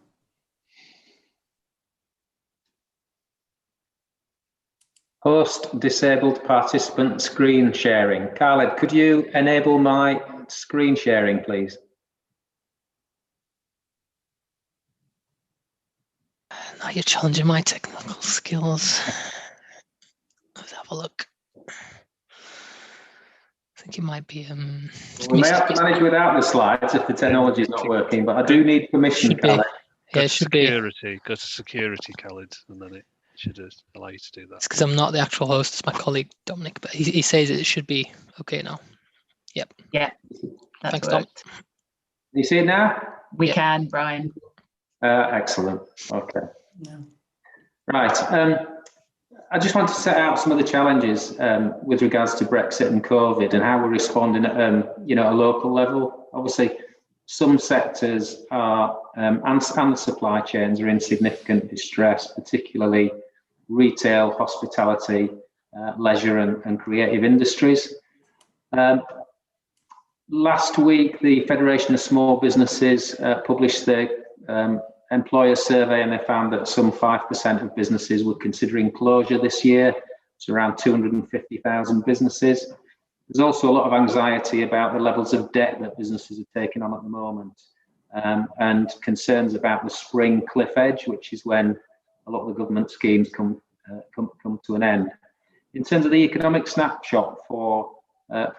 Host disabled participant screen sharing. Khaled, could you enable my screen sharing, please? Now you're challenging my technical skills. Let's have a look. I think it might be. We may have to manage without the slides if the technology is not working, but I do need permission, Khaled. Yeah, it should be. Go to security, Khaled, and then it should allow you to do that. It's because I'm not the actual host, it's my colleague Dominic, but he says it should be okay now. Yep. Yeah. Thanks, Dom. You see it now? We can, Brian. Excellent. Okay. No. Right. I just want to set out some of the challenges with regards to Brexit and COVID and how we're responding at a local level. Obviously, some sectors are and the supply chains are in significant distress, particularly retail, hospitality, leisure and creative industries. Last week, the Federation of Small Businesses published their employer survey, and they found that some 5% of businesses were considering closure this year. It's around 250,000 businesses. There's also a lot of anxiety about the levels of debt that businesses are taking on at the moment, and concerns about the spring cliff edge, which is when a lot of the government schemes come to an end. In terms of the economic snapshot for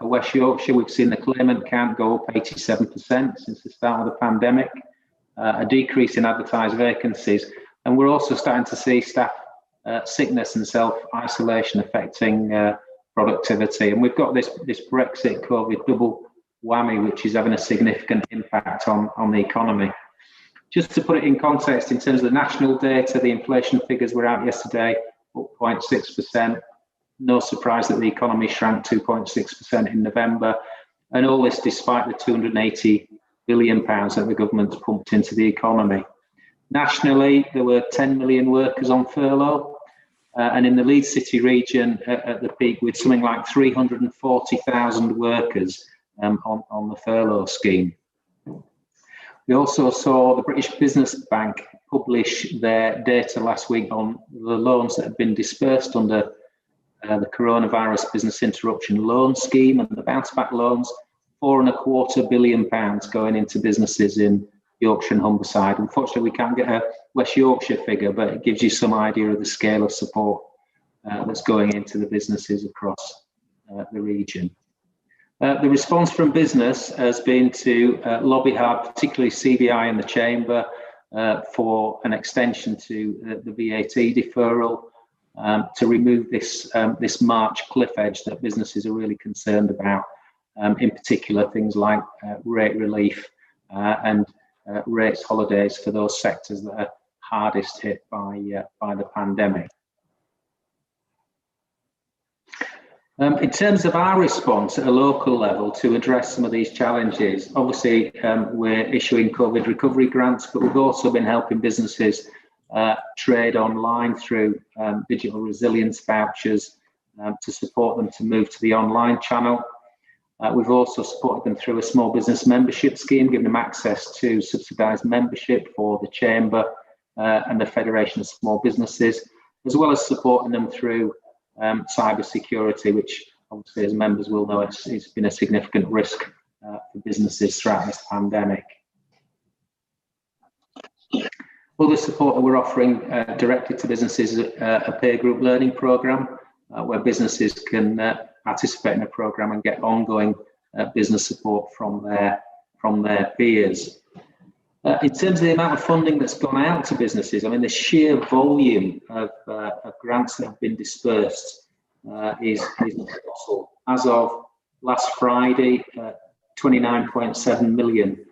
West Yorkshire, we've seen the claimant count go up 87% since the start of the pandemic. A decrease in advertised vacancies, and we're also starting to see staff sickness and self-isolation affecting productivity. And we've got this Brexit COVID double whammy, which is having a significant impact on the economy. Just to put it in context, in terms of the national data, the inflation figures were out yesterday, up 0.6%. No surprise that the economy shrank 2.6% in November, and all this despite the £280 billion that the government's pumped into the economy. Nationally, there were 10 million workers on furlough, and in the Leeds City region at the peak, with something like 340,000 workers on the furlough scheme. We also saw the British Business Bank publish their data last week on the loans that have been dispersed under the coronavirus business interruption loan scheme and the bounce back loans. £4.25 billion going into businesses in Yorkshire and Humberside. Unfortunately, we can't get a West Yorkshire figure, but it gives you some idea of the scale of support that's going into the businesses across the region. The response from business has been to lobby hard, particularly CBI and the Chamber, for an extension to the VAT deferral, to remove this March cliff edge that businesses are really concerned about. In particular, things like rate relief and rates holidays for those sectors that are hardest hit by the pandemic. In terms of our response at a local level to address some of these challenges, obviously we're issuing COVID recovery grants, but we've also been helping businesses trade online through digital resilience vouchers to support them to move to the online channel. We've also supported them through a small business membership scheme, giving them access to subsidised membership for the Chamber and the Federation of Small Businesses, as well as supporting them through cyber security, which obviously as members will know it's been a significant risk for businesses throughout this pandemic. Other support that we're offering directly to businesses is a peer group learning programme where businesses can participate in a programme and get ongoing business support from their peers. In terms of the amount of funding that's gone out to businesses, I mean, the sheer volume of grants that have been dispersed is colossal. As of last Friday, 29.7 million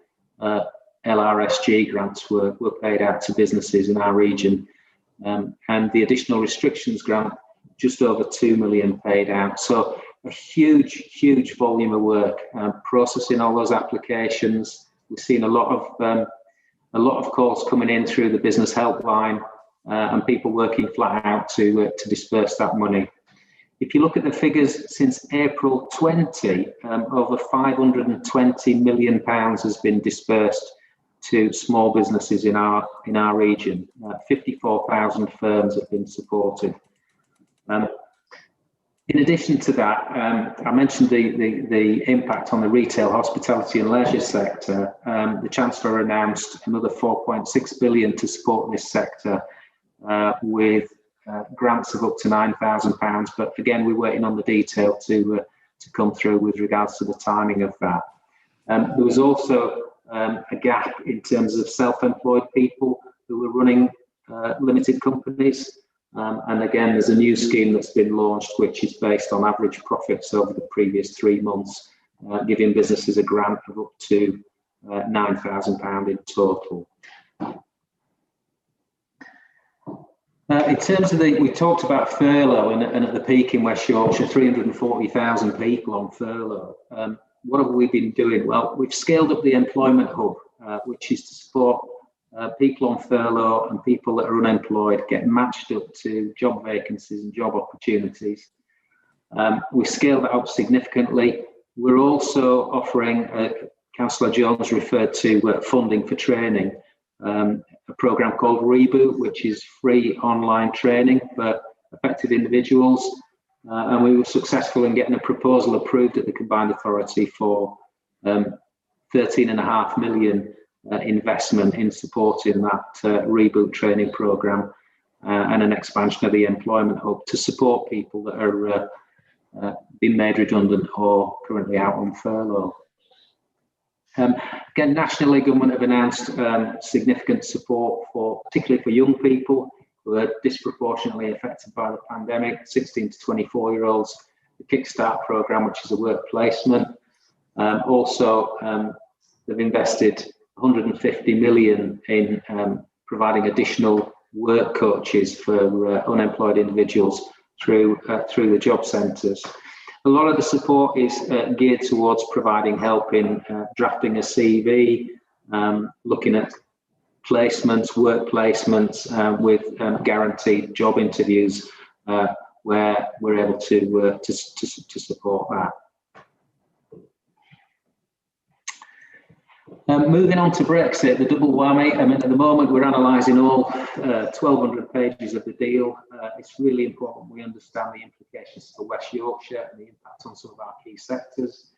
LRSG grants were paid out to businesses in our region, and the additional restrictions grant, just over 2 million paid out. So a huge volume of work, processing all those applications. We've seen a lot of calls coming in through the business helpline and people working flat out to disperse that money. If you look at the figures since April 20, over £520 million has been dispersed to small businesses in our region. 54,000 firms have been supported. In addition to that, I mentioned the impact on the retail, hospitality and leisure sector. The Chancellor announced another 4.6 billion to support this sector with grants of up to £9,000. But again, we're waiting on the detail to come through with regards to the timing of that. There was also a gap in terms of self-employed people who were running limited companies. And again, there's a new scheme that's been launched, which is based on average profits over the previous 3 months, giving businesses a grant of up to £9,000 in total. In terms of we talked about furlough, and at the peak in West Yorkshire, 340,000 people on furlough. What have we been doing? Well, we've scaled up the employment hub, which is to support people on furlough and people that are unemployed get matched up to job vacancies and job opportunities. We scaled that up significantly. We're also offering, Councillor Jones referred to funding for training, a programme called Reboot, which is free online training for affected individuals. And we were successful in getting a proposal approved at the Combined Authority for 13.5 million investment in supporting that Reboot training programme and an expansion of the employment hub to support people that are being made redundant or currently out on furlough. Again, nationally, government have announced significant support particularly for young people who are disproportionately affected by the pandemic, 16 to 24-year-olds, the Kickstart programme, which is a work placement. Also, they've invested 150 million in providing additional work coaches for unemployed individuals through the job centres. A lot of the support is geared towards providing help in drafting a CV, looking at placements, work placements with guaranteed job interviews, where we're able to support that. Moving on to Brexit, the double whammy. I mean, at the moment we're analysing all 1,200 pages of the deal. It's really important we understand the implications for West Yorkshire and the impact on some of our key sectors.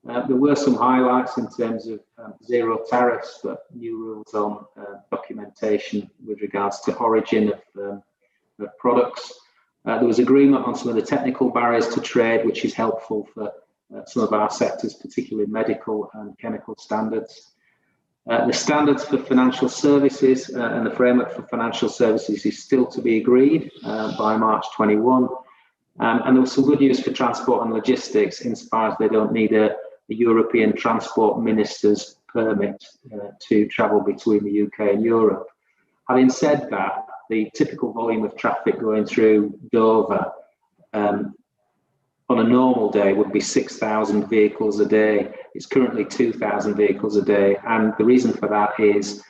There were some highlights in terms of zero tariffs, but new rules on documentation with regards to origin of products. There was agreement on some of the technical barriers to trade, which is helpful for some of our sectors, particularly medical and chemical standards. The standards for financial services and the framework for financial services is still to be agreed by March 21. And there was some good news for transport and logistics, insofar as they don't need a European transport minister's permit to travel between the UK and Europe. Having said that, the typical volume of traffic going through Dover on a normal day would be 6,000 vehicles a day. It's currently 2,000 vehicles a day. And the reason for that is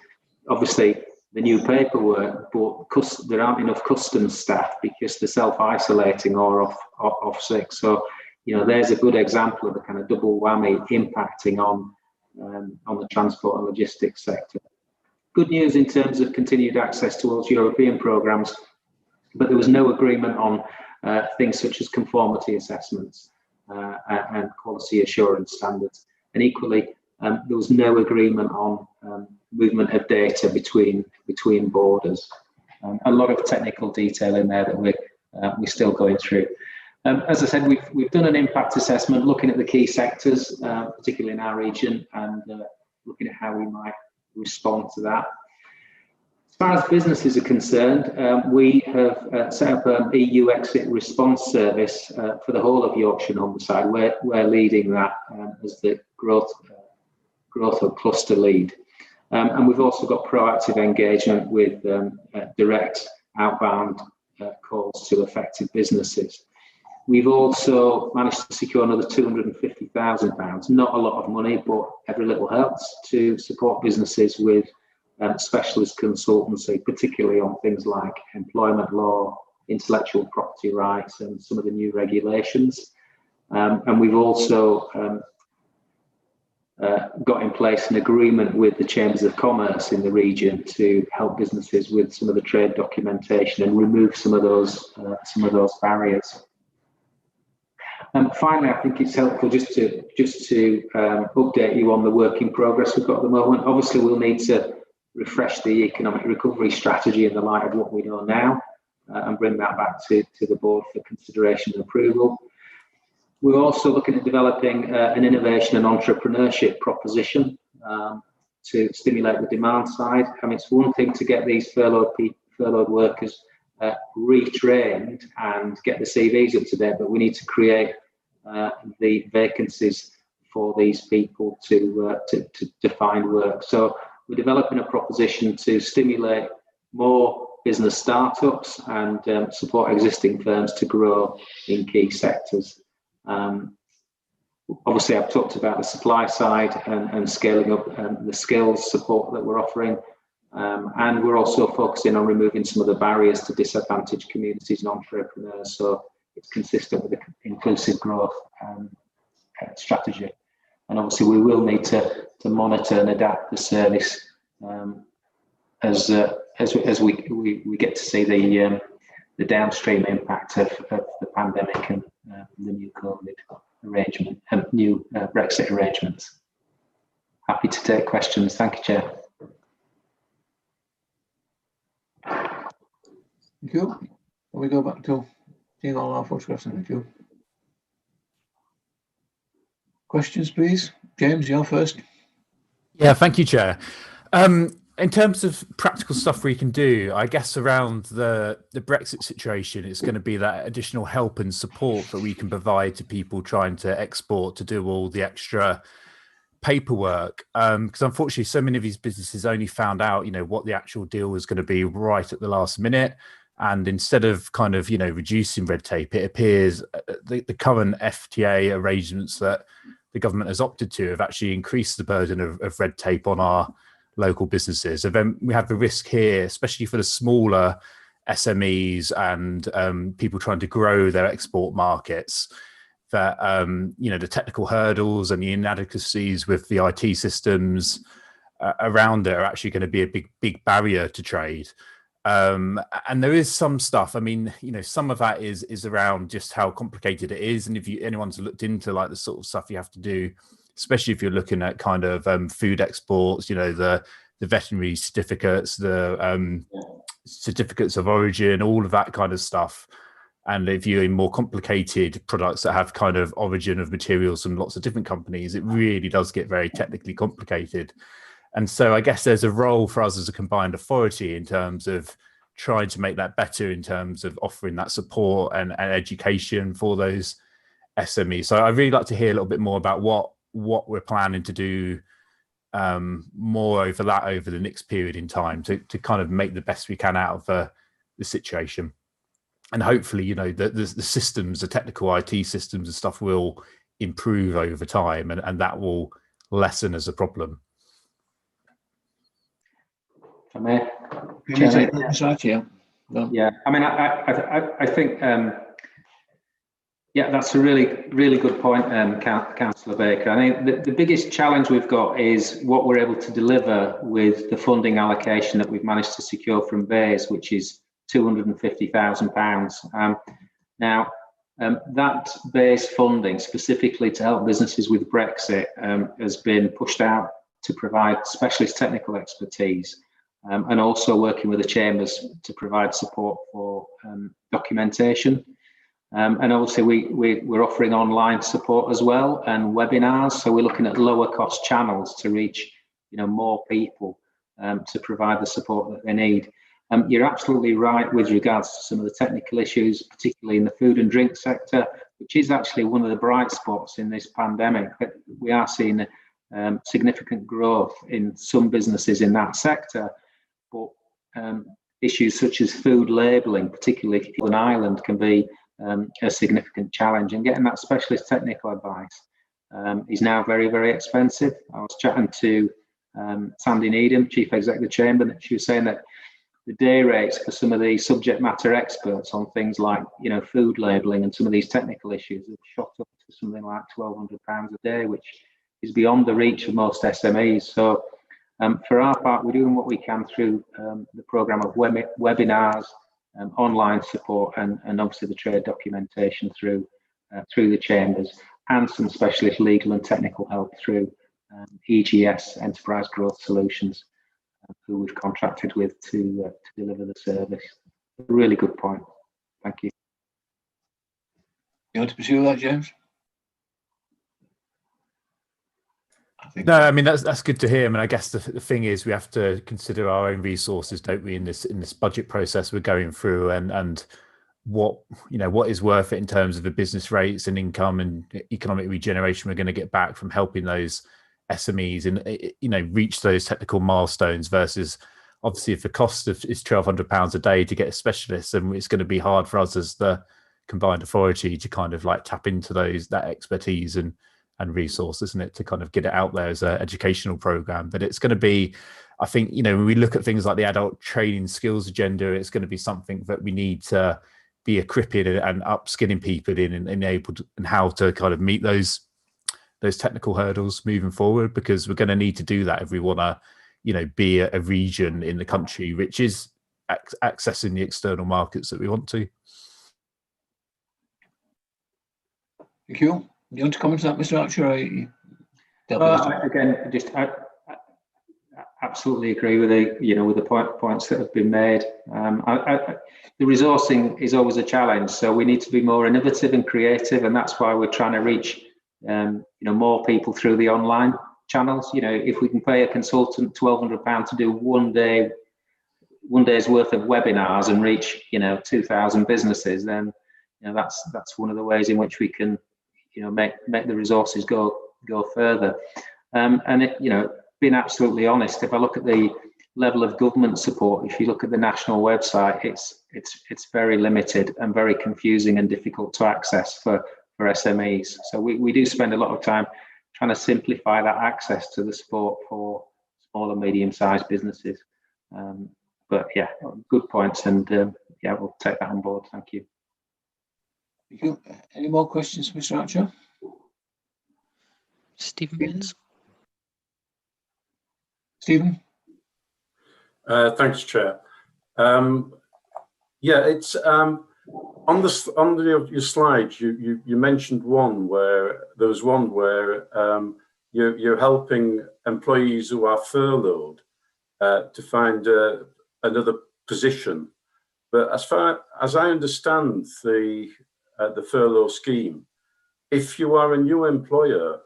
obviously the new paperwork, but there aren't enough customs staff because they're self-isolating or off sick. So, there's a good example of the kind of double whammy impacting on the transport and logistics sector. Good news in terms of continued access towards European programmes, but there was no agreement on things such as conformity assessments and quality assurance standards. And equally, there was no agreement on movement of data between borders. A lot of technical detail in there that we're still going through. As I said, we've done an impact assessment looking at the key sectors, particularly in our region, and looking at how we might respond to that. As far as businesses are concerned, we have set up an EU exit response service for the whole of Yorkshire and Humberside. We're leading that as the growth of cluster lead. And we've also got proactive engagement with direct outbound calls to affected businesses. We've also managed to secure another £250,000, not a lot of money, but every little helps, to support businesses with specialist consultancy, particularly on things like employment law, intellectual property rights, and some of the new regulations. And we've also got in place an agreement with the Chambers of Commerce in the region to help businesses with some of the trade documentation and remove some of those barriers. Finally, I think it's helpful just to update you on the work in progress we've got at the moment. Obviously, we'll need to refresh the economic recovery strategy in the light of what we know now and bring that back to the board for consideration and approval. We're also looking at developing an innovation and entrepreneurship proposition to stimulate the demand side. I mean, it's one thing to get these furloughed workers retrained and get the CVs up to date, but we need to create the vacancies for these people to find work. So we're developing a proposition to stimulate more business startups and support existing firms to grow in key sectors. Obviously, I've talked about the supply side and scaling up the skills support that we're offering. And we're also focusing on removing some of the barriers to disadvantaged communities and entrepreneurs. So it's consistent with the inclusive growth strategy. And obviously, we will need to monitor and adapt the service as we get to see the downstream impact of the pandemic and the new COVID arrangement and new Brexit arrangements. Happy to take questions. Thank you, Chair. Thank you. Can we go back to seeing all our photographs? Thank you. Questions, please. James, you're first. Yeah, thank you, Chair. In terms of practical stuff we can do, I guess around the Brexit situation, it's going to be that additional help and support that we can provide to people trying to export to do all the extra paperwork. Because unfortunately, so many of these businesses only found out, what the actual deal was going to be right at the last minute. And instead of kind of, reducing red tape, it appears the current FTA arrangements that the government has opted to have actually increased the burden of red tape on our local businesses. So then we have the risk here, especially for the smaller SMEs and people trying to grow their export markets, that, the technical hurdles and the inadequacies with the IT systems around it are actually going to be a big barrier to trade. And there is some stuff, some of that is around just how complicated it is. And if anyone's looked into like the sort of stuff you have to do, especially if you're looking at kind of food exports, the veterinary certificates, the certificates of origin, all of that kind of stuff. And if you're in more complicated products that have kind of origin of materials from lots of different companies, it really does get very technically complicated. And so I guess there's a role for us as a combined authority in terms of trying to make that better in terms of offering that support and education for those SMEs. So I'd really like to hear a little bit more about what we're planning to do more over the next period in time to kind of make the best we can out of the situation. hopefully, you know, the systems, the technical IT systems and stuff will improve over time, and that will lessen as a problem. I mean, yeah. I mean, I think, yeah, that's a really good point, Councillor Baker. I think the biggest challenge we've got is what we're able to deliver with the funding allocation that we've managed to secure from BEIS, which is £250,000. Now, that BEIS funding specifically to help businesses with Brexit has been pushed out to provide specialist technical expertise, and also working with the chambers to provide support for documentation. And obviously we're offering online support as well and webinars. So we're looking at lower cost channels to reach, you know, more people to provide the support that they need. You're absolutely right with regards to some of the technical issues, particularly in the food and drink sector, which is actually one of the bright spots in this pandemic. That we are seeing significant growth in some businesses in that sector, but issues such as food labelling, particularly in Ireland, can be a significant challenge, and getting that specialist technical advice is now very, very expensive. I was chatting to Sandy Needham, Chief Executive of the Chamber, and she was saying that the day rates for some of the subject matter experts on things like, you know, food labelling and some of these technical issues have shot up to something like £1,200 a day, which is beyond the reach of most SMEs. So for our part, we're doing what we can through the programme of webinars, online support, and obviously the trade documentation through the chambers, and some specialist legal and technical help through EGS, Enterprise Growth Solutions, who we've contracted with to deliver the service. A really good point. Thank you. You want to pursue that, James? No, I mean that's good to hear. I mean, I guess the thing is we have to consider our own resources, don't we, in this budget process we're going through, and what, you know, what is worth it in terms of the business rates and income and economic regeneration we're going to get back from helping those SMEs and, you know, reach those technical milestones, versus obviously if the cost is £1,200 a day to get a specialist, and it's going to be hard for us as the combined authority to kind of like tap into that expertise and resource, isn't it, to kind of get it out there as an educational program. But it's going to be, I think, you know, when we look at things like the adult training skills agenda, it's going to be something that we need to be equipping and upskilling people in and enabled, and how to kind of meet those technical hurdles moving forward, because we're going to need to do that if we want to, you know, be a region in the country which is accessing the external markets that we want to. Thank you. Do you want to comment on that, Mr. Archer? I absolutely agree with the points that have been made. The resourcing is always a challenge, so we need to be more innovative and creative, and that's why we're trying to reach more people through the online channels. You know, if we can pay a consultant £1,200 to do one day's worth of webinars and reach 2,000 businesses, then that's one of the ways in which we can make the resources go further. Being absolutely honest, if I look at the level of government support, if you look at the national website, it's very limited and very confusing and difficult to access for SMEs. So we do spend a lot of time trying to simplify that access to the support for small and medium-sized businesses. But yeah, good points, and we'll take that on board. Thank you. Thank you. Any more questions, Mr. Archer? Stephen. Stephen? Thanks, Chair. It's on your slides. You mentioned you're helping employees who are furloughed to find another position. But as far as I understand the furlough scheme, if you are a new employee,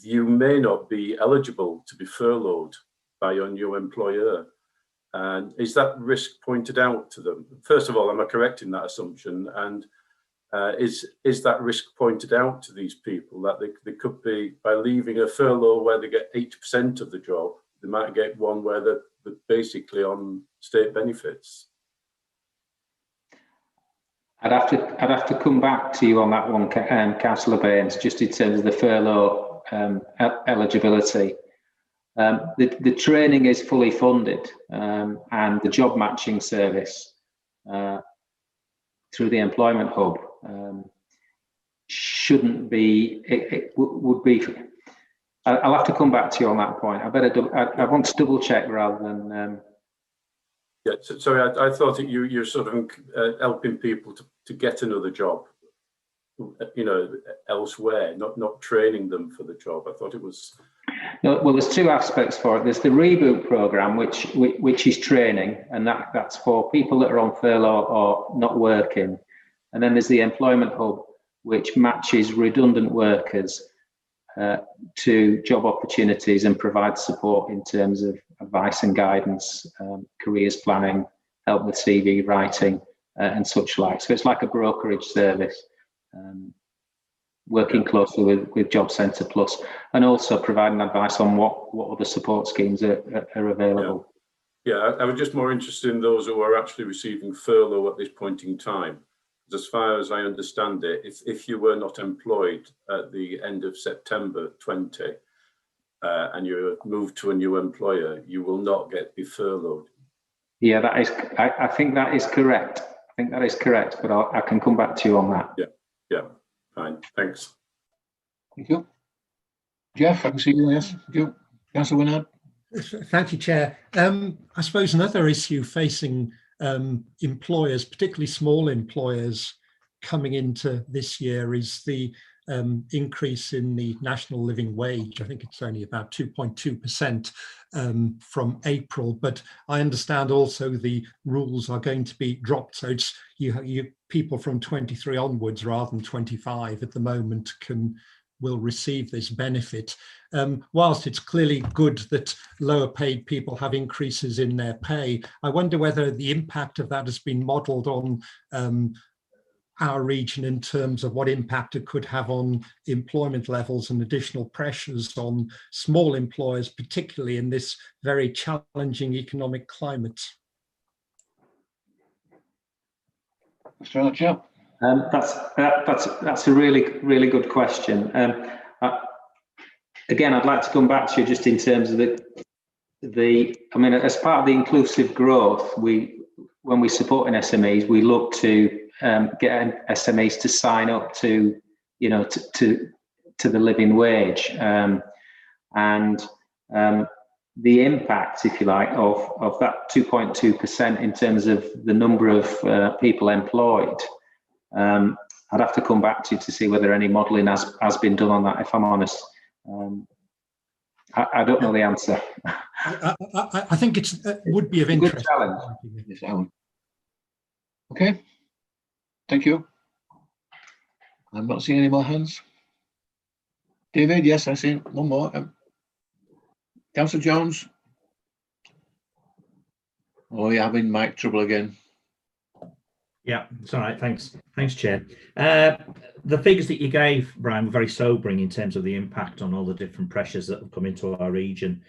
you may not be eligible to be furloughed by your new employer. And is that risk pointed out to them? First of all, am I correct in that assumption? And is that risk pointed out to these people, that they could be, by leaving a furlough where they get 80% of the job, they might get one where they're basically on state benefits? I'd have to come back to you on that one, Councillor Baines, just in terms of the furlough eligibility. The training is fully funded, and the job matching service through the employment hub shouldn't be. It would be. I'll have to come back to you on that point. I want to double check rather than. Yeah, sorry, I thought that you're sort of helping people to get another job, you know, elsewhere, not training them for the job. I thought it was. No, well, there's two aspects for it. There's the reboot program, which is training, and that's for people that are on furlough or not working. And then there's the employment hub, which matches redundant workers to job opportunities and provides support in terms of advice and guidance, careers planning, help with CV writing, and such like. So it's like a brokerage service, working closely with Job Centre Plus, and also providing advice on what other support schemes are available. Yeah, I was just more interested in those who are actually receiving furlough at this point in time. As far as I understand it, if you were not employed at the end of September 20 and you moved to a new employer, you will not be furloughed. Yeah, that is. I think that is correct. I think that is correct, but I can come back to you on that. Yeah, fine. Thanks. Thank you. Jeff, I can see you. Yes, thank you. Councillor Wynnard. Thank you, Chair. I suppose another issue facing employers, particularly small employers, coming into this year is the increase in the national living wage. I think it's only about 2.2% from April, but I understand also the rules are going to be dropped. So it's you people from 23 onwards rather than 25 at the moment will receive this benefit. Whilst it's clearly good that lower paid people have increases in their pay, I wonder whether the impact of that has been modelled on our region in terms of what impact it could have on employment levels and additional pressures on small employers, particularly in this very challenging economic climate. Mr. Archer. That's a really good question. Again, I'd like to come back to you just in terms of I mean, as part of the inclusive growth, when we support in SMEs, we look to get SMEs to sign up to, you know, to the living wage, and the impact, if you like, of that 2.2% in terms of the number of people employed. I'd have to come back to you to see whether any modelling has been done on that, if I'm honest. I don't know the answer. I think it would be of interest. Good challenge. Okay, thank you. I'm not seeing any more hands. David, yes, I see one more. Councillor Jones. Oh, you're having mic trouble again. Yeah, it's all right. Thanks, Chair. The figures that you gave, Brian, were very sobering in terms of the impact on all the different pressures that have come into our region.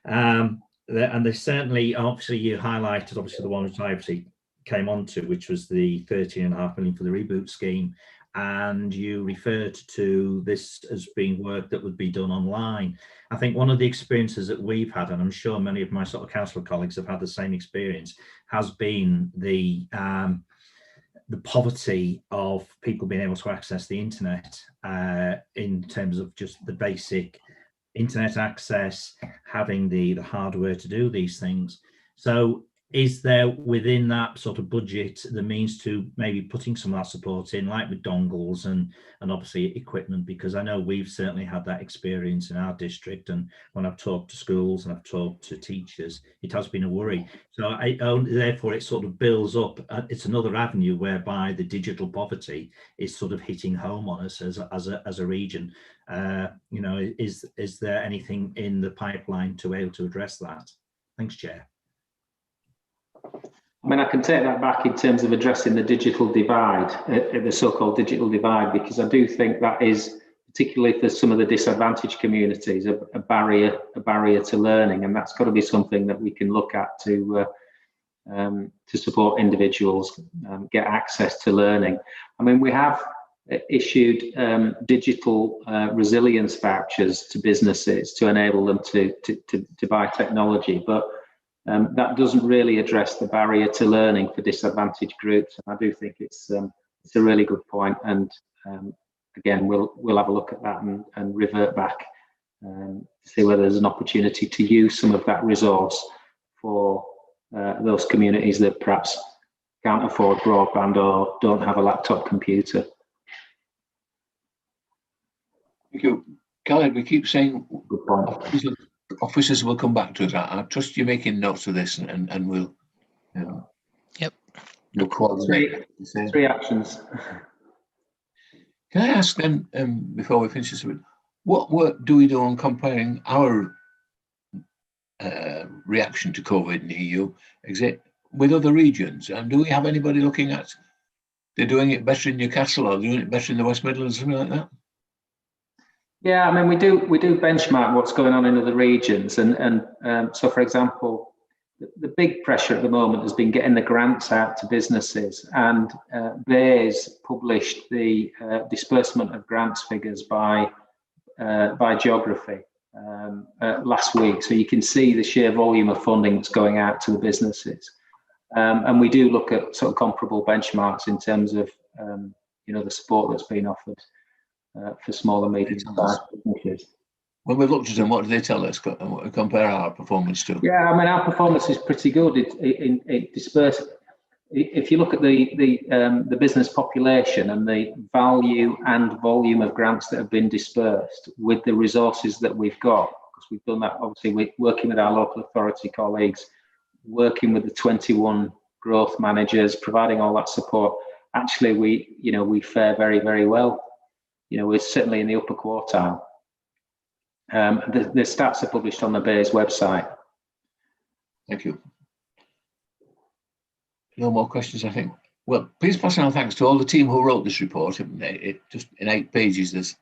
And they certainly, obviously, you highlighted obviously the one which I obviously came on to, which was the 13.5 million for the reboot scheme, and you referred to this as being work that would be done online. I think one of the experiences that we've had, and I'm sure many of my sort of councillor colleagues have had the same experience, has been the poverty of people being able to access the internet in terms of just the basic internet access, having the hardware to do these things. So is there within that sort of budget the means to maybe putting some of that support in, like with dongles and obviously equipment? Because I know we've certainly had that experience in our district, and when I've talked to schools and I've talked to teachers, it has been a worry. So therefore it sort of builds up. It's another avenue whereby the digital poverty is sort of hitting home on us as a region. You know, is there anything in the pipeline to be able to address that? Thanks, Chair. I mean, I can take that back in terms of addressing the digital divide, the so-called digital divide, because I do think that is, particularly for some of the disadvantaged communities, a barrier to learning, and that's got to be something that we can look at to to support individuals get access to learning. I mean, we have issued digital resilience vouchers to businesses to enable them to buy technology, but that doesn't really address the barrier to learning for disadvantaged groups. And I do think it's a really good point. And again, we'll have a look at that and revert back to see whether there's an opportunity to use some of that resource for those communities that perhaps can't afford broadband or don't have a laptop computer. Thank you. Khaled, we keep saying officers will come back to us. I trust you're making notes of this and we'll Yep. We'll coordinate. Three actions. Can I ask then, before we finish this, what work do we do on comparing our reaction to COVID in the EU with other regions? And do we have anybody looking at they're doing it better in Newcastle or doing it better in the West Midlands, something like that? Yeah, I mean, we do benchmark what's going on in other regions, and so, for example, the big pressure at the moment has been getting the grants out to businesses, and BEIS published the disbursement of grants figures by geography last week, so you can see the sheer volume of funding that's going out to the businesses, and we do look at sort of comparable benchmarks in terms of the support that's been offered for small and medium-sized businesses. When we've looked at them, what do they tell us? Compare our performance to? Yeah, I mean, our performance is pretty good. It dispersed. If you look at the business population and the value and volume of grants that have been dispersed with the resources that we've got, because we've done that obviously working with our local authority colleagues, working with the 21 growth managers, providing all that support. Actually, we fare very, very well. We're certainly in the upper quartile. The stats are published on the BEIS website. Thank you. No more questions, I think. Well, please pass on thanks to all the team who wrote this report. It just in 8 pages, there's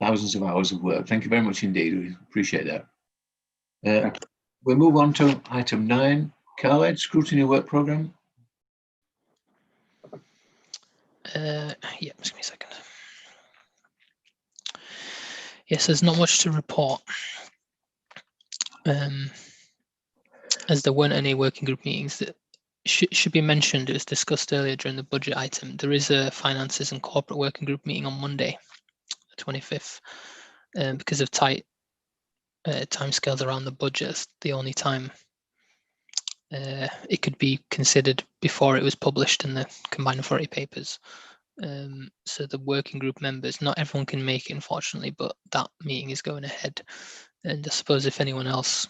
thousands of hours of work. Thank you very much indeed. We appreciate that. We'll move on to item 9. Khaled, Scrutiny Work Programme. Yeah, just give me a second. Yes, there's not much to report. As there weren't any working group meetings that should be mentioned. It was discussed earlier during the budget item. There is a finances and corporate working group meeting on Monday, the 25th, because of tight timescales around the budget. It's the only time it could be considered before it was published in the combined authority papers. So the working group members, not everyone can make it, unfortunately, but that meeting is going ahead. And I suppose if anyone else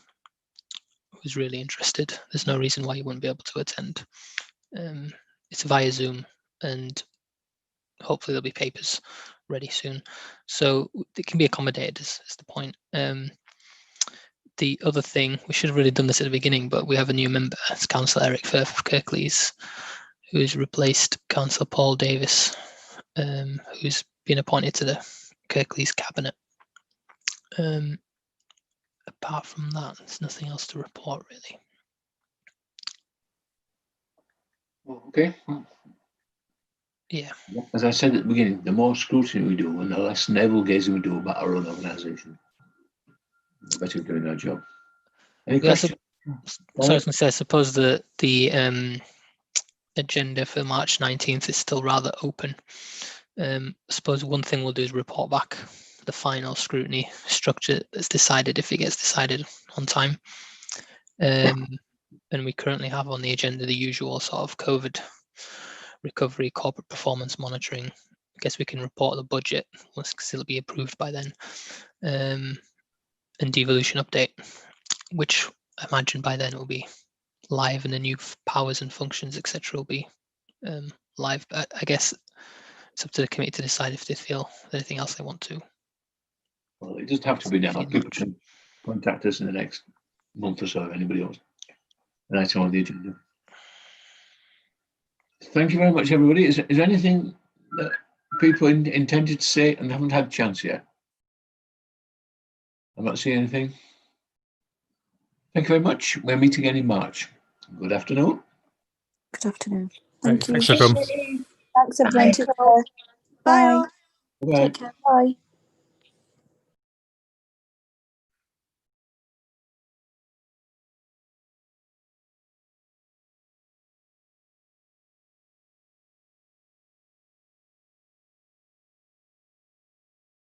was really interested, there's no reason why you wouldn't be able to attend. It's via Zoom, and hopefully there'll be papers ready soon. So it can be accommodated is the point. The other thing, we should have really done this at the beginning, but we have a new member. It's Councillor Eric Firth of Kirklees, who's replaced Councillor Paul Davis, who's been appointed to the Kirklees cabinet. Apart from that, there's nothing else to report, really. Okay. Yeah. As I said at the beginning, the more scrutiny we do and the less navel gazing we do about our own organisation, the better we're doing our job. Any questions? So I was going to say, I suppose the agenda for March 19th is still rather open. I suppose one thing we'll do is report back the final scrutiny structure that's decided, if it gets decided on time. And we currently have on the agenda the usual sort of COVID recovery, corporate performance monitoring. I guess we can report the budget once it'll be approved by then. And devolution update, which I imagine by then it will be live and the new powers and functions, etc. will be live. But I guess it's up to the committee to decide if they feel there's anything else they want to. Well, it doesn't have to be now. People can contact us in the next month or so if anybody else. An item on the agenda. Thank you very much, everybody. Is there anything that people intended to say and haven't had a chance yet? I'm not seeing anything. Thank you very much. We're meeting again in March. Good afternoon. Good afternoon. Thanks, everyone. Thanks, everyone. Take care. Bye. Bye. Take care. Bye.